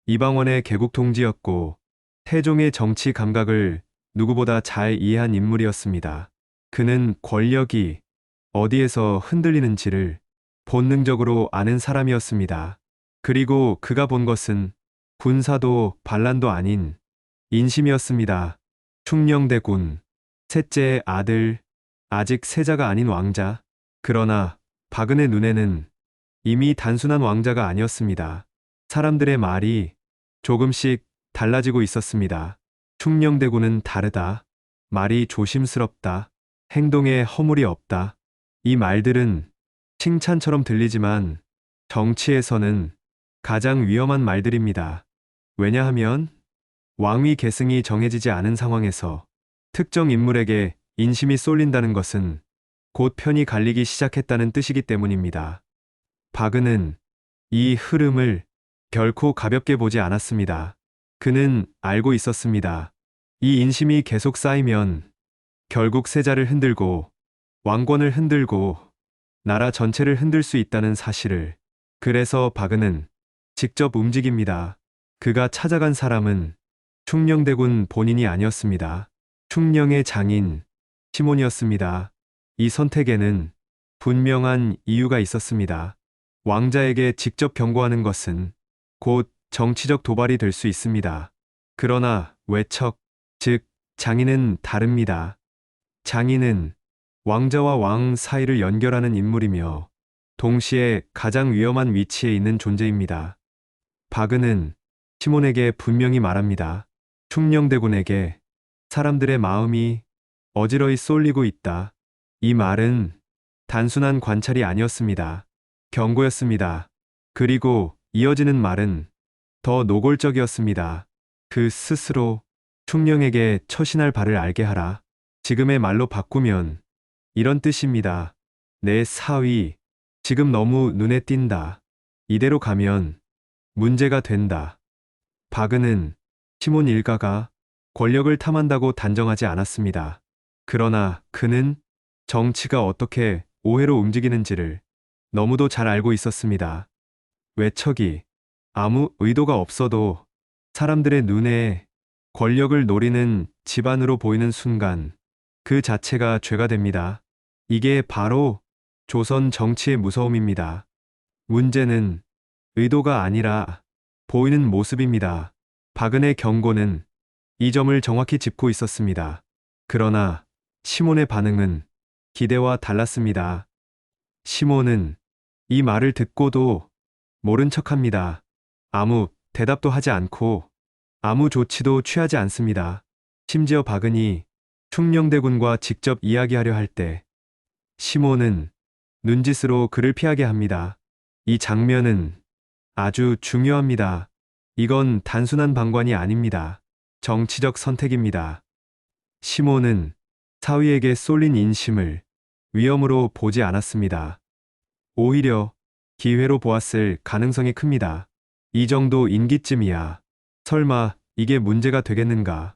이방원의 개국 통지였고 태종의 정치 감각을 누구보다 잘 이해한 인물이었습니다. 그는 권력이 어디에서 흔들리는지를 본능적으로 아는 사람이었습니다. 그리고 그가 본 것은 군사도 반란도 아닌 인심이었습니다. 충녕대군, 셋째의 아들, 아직 세자가 아닌 왕자. 그러나 박은의 눈에는 이미 단순한 왕자가 아니었습니다. 사람들의 말이 조금씩 달라지고 있었습니다. 충녕대군은 다르다. 말이 조심스럽다. 행동에 허물이 없다. 이 말들은 칭찬처럼 들리지만 정치에서는 가장 위험한 말들입니다. 왜냐하면 왕위 계승이 정해지지 않은 상황에서 특정 인물에게 인심이 쏠린다는 것은 곧 편이 갈리기 시작했다는 뜻이기 때문입니다. 박은은 이 흐름을 결코 가볍게 보지 않았습니다. 그는 알고 있었습니다. 이 인심이 계속 쌓이면 결국 세자를 흔들고 왕권을 흔들고 나라 전체를 흔들 수 있다는 사실을. 그래서 박은은 직접 움직입니다. 그가 찾아간 사람은 충녕대군 본인이 아니었습니다. 충녕의 장인 시몬이었습니다. 이 선택에는 분명한 이유가 있었습니다. 왕자에게 직접 경고하는 것은 곧 정치적 도발이 될 수 있습니다. 그러나 외척, 즉 장인은 다릅니다. 장인은 왕자와 왕 사이를 연결하는 인물이며 동시에 가장 위험한 위치에 있는 존재입니다. 박은은 시몬에게 분명히 말합니다. 충녕대군에게 사람들의 마음이 어지러이 쏠리고 있다. 이 말은 단순한 관찰이 아니었습니다. 경고였습니다. 그리고 이어지는 말은 더 노골적이었습니다. 그 스스로 충녕에게 처신할 바를 알게 하라. 지금의 말로 바꾸면 이런 뜻입니다. 내 사위, 지금 너무 눈에 띈다. 이대로 가면 문제가 된다. 박은은 시몬 일가가 권력을 탐한다고 단정하지 않았습니다. 그러나 그는 정치가 어떻게 오해로 움직이는지를 너무도 잘 알고 있었습니다. 외척이 아무 의도가 없어도 사람들의 눈에 권력을 노리는 집안으로 보이는 순간 그 자체가 죄가 됩니다. 이게 바로 조선 정치의 무서움입니다. 문제는 의도가 아니라 보이는 모습입니다. 박은의 경고는 이 점을 정확히 짚고 있었습니다. 그러나 시몬의 반응은 기대와 달랐습니다. 시몬은 이 말을 듣고도 모른 척합니다. 아무 대답도 하지 않고 아무 조치도 취하지 않습니다. 심지어 박은이 충녕대군과 직접 이야기하려 할 때 시몬은 눈짓으로 그를 피하게 합니다. 이 장면은 아주 중요합니다. 이건 단순한 방관이 아닙니다. 정치적 선택입니다. 시몬은 사위에게 쏠린 인심을 위험으로 보지 않았습니다. 오히려 기회로 보았을 가능성이 큽니다. 이 정도 인기쯤이야. 설마 이게 문제가 되겠는가?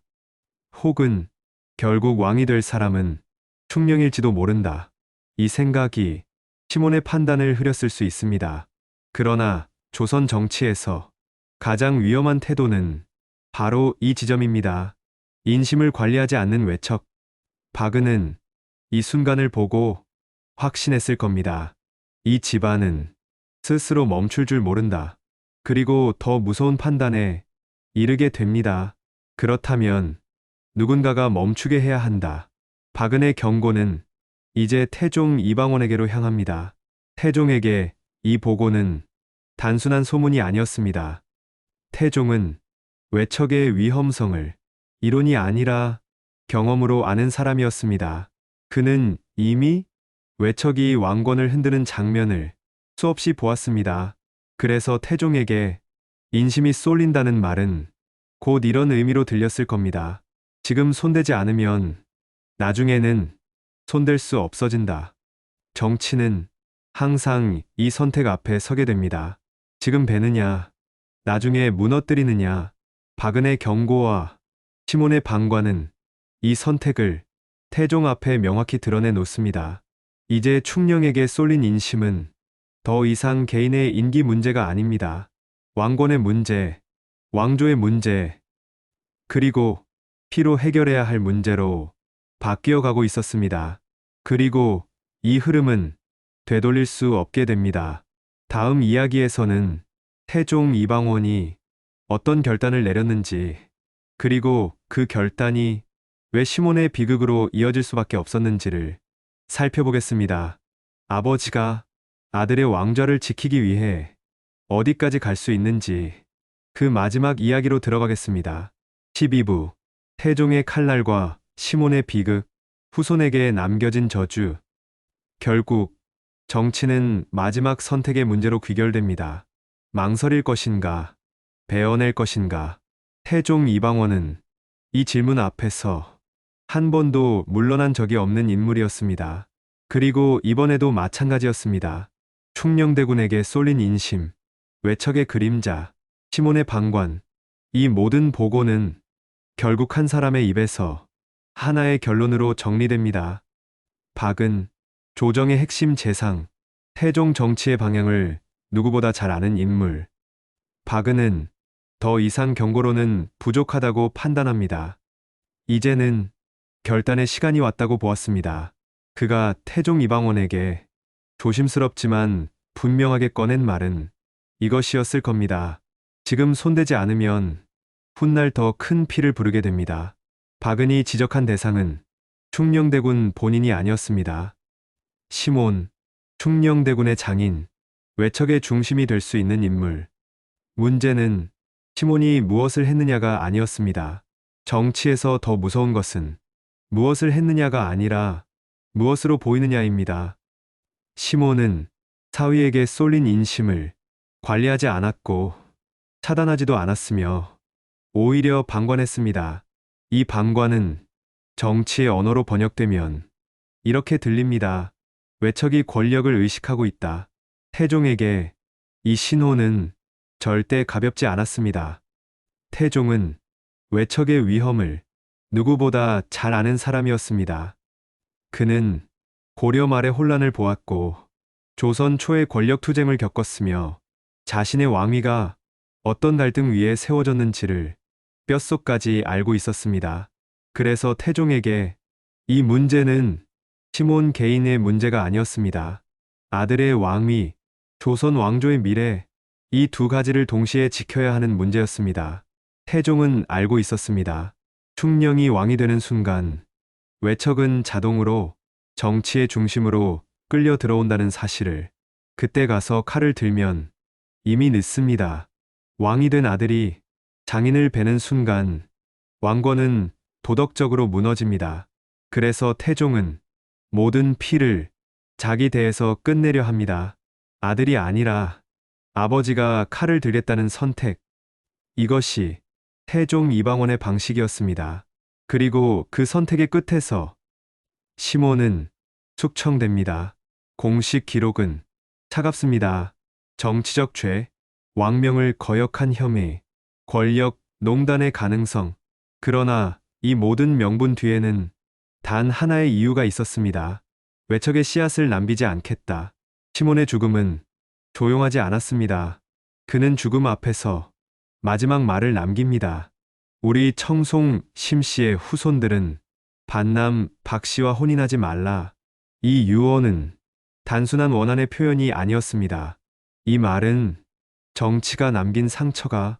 혹은 결국 왕이 될 사람은 충녕일지도 모른다. 이 생각이 시몬의 판단을 흐렸을 수 있습니다. 그러나 조선 정치에서 가장 위험한 태도는 바로 이 지점입니다. 인심을 관리하지 않는 외척. 박은은 이 순간을 보고 확신했을 겁니다. 이 집안은 스스로 멈출 줄 모른다. 그리고 더 무서운 판단에 이르게 됩니다. 그렇다면 누군가가 멈추게 해야 한다. 박은의 경고는 이제 태종 이방원에게로 향합니다. 태종에게 이 보고는 단순한 소문이 아니었습니다. 태종은 외척의 위험성을 이론이 아니라 경험으로 아는 사람이었습니다. 그는 이미 외척이 왕권을 흔드는 장면을 수없이 보았습니다. 그래서 태종에게 인심이 쏠린다는 말은 곧 이런 의미로 들렸을 겁니다. 지금 손대지 않으면 나중에는 손댈 수 없어진다. 정치는 항상 이 선택 앞에 서게 됩니다. 지금 베느냐, 나중에 무너뜨리느냐. 박은의 경고와 시몬의 방관은 이 선택을 태종 앞에 명확히 드러내 놓습니다. 이제 충령에게 쏠린 인심은 더 이상 개인의 인기 문제가 아닙니다. 왕권의 문제, 왕조의 문제, 그리고 피로 해결해야 할 문제로 바뀌어 가고 있었습니다. 그리고 이 흐름은 되돌릴 수 없게 됩니다. 다음 이야기에서는 태종 이방원이 어떤 결단을 내렸는지, 그리고 그 결단이 왜 시몬의 비극으로 이어질 수밖에 없었는지를 살펴보겠습니다. 아버지가 아들의 왕좌를 지키기 위해 어디까지 갈 수 있는지 그 마지막 이야기로 들어가겠습니다. 12부 태종의 칼날과 시몬의 비극, 후손에게 남겨진 저주. 결국 정치는 마지막 선택의 문제로 귀결됩니다. 망설일 것인가, 베어낼 것인가. 태종 이방원은 이 질문 앞에서 한 번도 물러난 적이 없는 인물이었습니다. 그리고 이번에도 마찬가지였습니다. 충녕대군에게 쏠린 인심, 외척의 그림자, 시몬의 방관. 이 모든 보고는 결국 한 사람의 입에서 하나의 결론으로 정리됩니다. 박은 조정의 핵심 재상, 태종 정치의 방향을 누구보다 잘 아는 인물. 박은은 더 이상 경고로는 부족하다고 판단합니다. 이제는 결단의 시간이 왔다고 보았습니다. 그가 태종 이방원에게 조심스럽지만 분명하게 꺼낸 말은 이것이었을 겁니다. 지금 손대지 않으면 훗날 더 큰 피를 부르게 됩니다. 박은이 지적한 대상은 충녕대군 본인이 아니었습니다. 시몬, 충녕대군의 장인, 외척의 중심이 될 수 있는 인물. 문제는 시몬이 무엇을 했느냐가 아니었습니다. 정치에서 더 무서운 것은 무엇을 했느냐가 아니라 무엇으로 보이느냐입니다. 시몬은 사위에게 쏠린 인심을 관리하지 않았고 차단하지도 않았으며 오히려 방관했습니다. 이 방관은 정치의 언어로 번역되면 이렇게 들립니다. 외척이 권력을 의식하고 있다. 태종에게 이 신호는 절대 가볍지 않았습니다. 태종은 외척의 위험을 누구보다 잘 아는 사람이었습니다. 그는 고려 말의 혼란을 보았고 조선 초의 권력 투쟁을 겪었으며 자신의 왕위가 어떤 갈등 위에 세워졌는지를 뼛속까지 알고 있었습니다. 그래서 태종에게 이 문제는 시몬 개인의 문제가 아니었습니다. 아들의 왕위, 조선 왕조의 미래, 이 두 가지를 동시에 지켜야 하는 문제였습니다. 태종은 알고 있었습니다. 충령이 왕이 되는 순간 외척은 자동으로 정치의 중심으로 끌려 들어온다는 사실을. 그때 가서 칼을 들면 이미 늦습니다. 왕이 된 아들이 장인을 베는 순간 왕권은 도덕적으로 무너집니다. 그래서 태종은 모든 피를 자기 대에서 끝내려 합니다. 아들이 아니라 아버지가 칼을 들겠다는 선택. 이것이 태종 이방원의 방식이었습니다. 그리고 그 선택의 끝에서 시몬은 숙청됩니다. 공식 기록은 차갑습니다. 정치적 죄, 왕명을 거역한 혐의, 권력 농단의 가능성. 그러나 이 모든 명분 뒤에는 단 하나의 이유가 있었습니다. 외척의 씨앗을 남기지 않겠다. 시몬의 죽음은 조용하지 않았습니다. 그는 죽음 앞에서 마지막 말을 남깁니다. 우리 청송 심씨의 후손들은 반남 박씨와 혼인하지 말라. 이 유언은 단순한 원한의 표현이 아니었습니다. 이 말은 정치가 남긴 상처가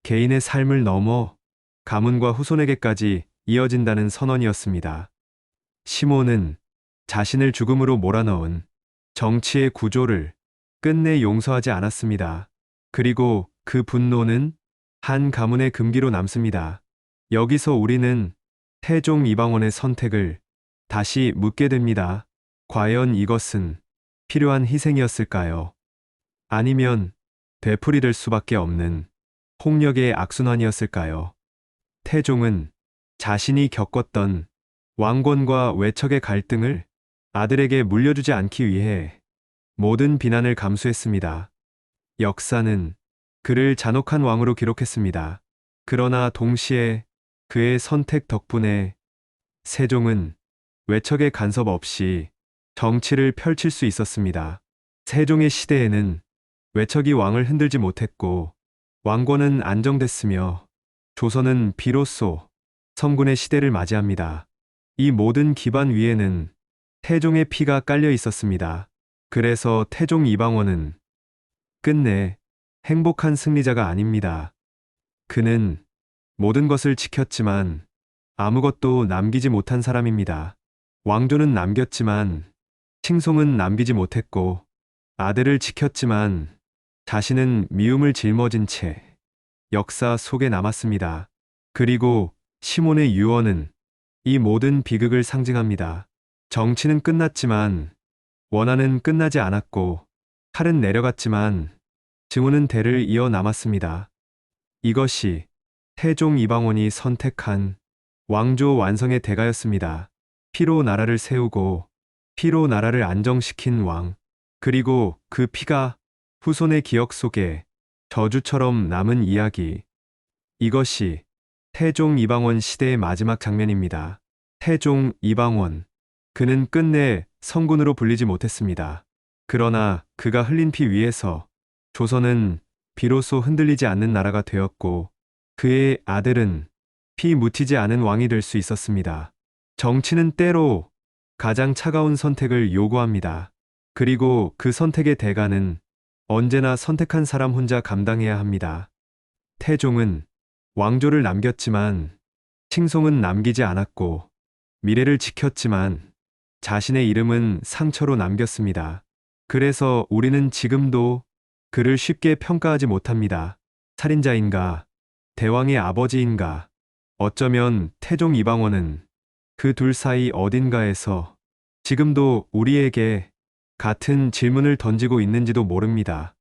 개인의 삶을 넘어 가문과 후손에게까지 이어진다는 선언이었습니다. 시몬은 자신을 죽음으로 몰아넣은 정치의 구조를 끝내 용서하지 않았습니다. 그리고 그 분노는 한 가문의 금기로 남습니다. 여기서 우리는 태종 이방원의 선택을 다시 묻게 됩니다. 과연 이것은 필요한 희생이었을까요? 아니면 되풀이될 수밖에 없는 폭력의 악순환이었을까요? 태종은 자신이 겪었던 왕권과 외척의 갈등을 아들에게 물려주지 않기 위해 모든 비난을 감수했습니다. 역사는 그를 잔혹한 왕으로 기록했습니다. 그러나 동시에 그의 선택 덕분에 세종은 외척의 간섭 없이 정치를 펼칠 수 있었습니다. 세종의 시대에는 외척이 왕을 흔들지 못했고 왕권은 안정됐으며 조선은 비로소 성군의 시대를 맞이합니다. 이 모든 기반 위에는 태종의 피가 깔려 있었습니다. 그래서 태종 이방원은 끝내 행복한 승리자가 아닙니다. 그는 모든 것을 지켰지만 아무것도 남기지 못한 사람입니다. 왕조는 남겼지만 칭송은 남기지 못했고 아들을 지켰지만 자신은 미움을 짊어진 채 역사 속에 남았습니다. 그리고 시몬의 유언은 이 모든 비극을 상징합니다. 정치는 끝났지만 원한은 끝나지 않았고 칼은 내려갔지만 증오는 대를 이어 남았습니다. 이것이 태종 이방원이 선택한 왕조 완성의 대가였습니다. 피로 나라를 세우고 피로 나라를 안정시킨 왕, 그리고 그 피가 후손의 기억 속에 저주처럼 남은 이야기. 이것이 태종 이방원 시대의 마지막 장면입니다. 태종 이방원. 그는 끝내 성군으로 불리지 못했습니다. 그러나 그가 흘린 피 위에서 조선은 비로소 흔들리지 않는 나라가 되었고 그의 아들은 피 묻히지 않은 왕이 될 수 있었습니다. 정치는 때로 가장 차가운 선택을 요구합니다. 그리고 그 선택의 대가는 언제나 선택한 사람 혼자 감당해야 합니다. 태종은 왕조를 남겼지만 칭송은 남기지 않았고 미래를 지켰지만 자신의 이름은 상처로 남겼습니다. 그래서 우리는 지금도 그를 쉽게 평가하지 못합니다. 살인자인가? 대왕의 아버지인가? 어쩌면 태종 이방원은 그 둘 사이 어딘가에서 지금도 우리에게 같은 질문을 던지고 있는지도 모릅니다.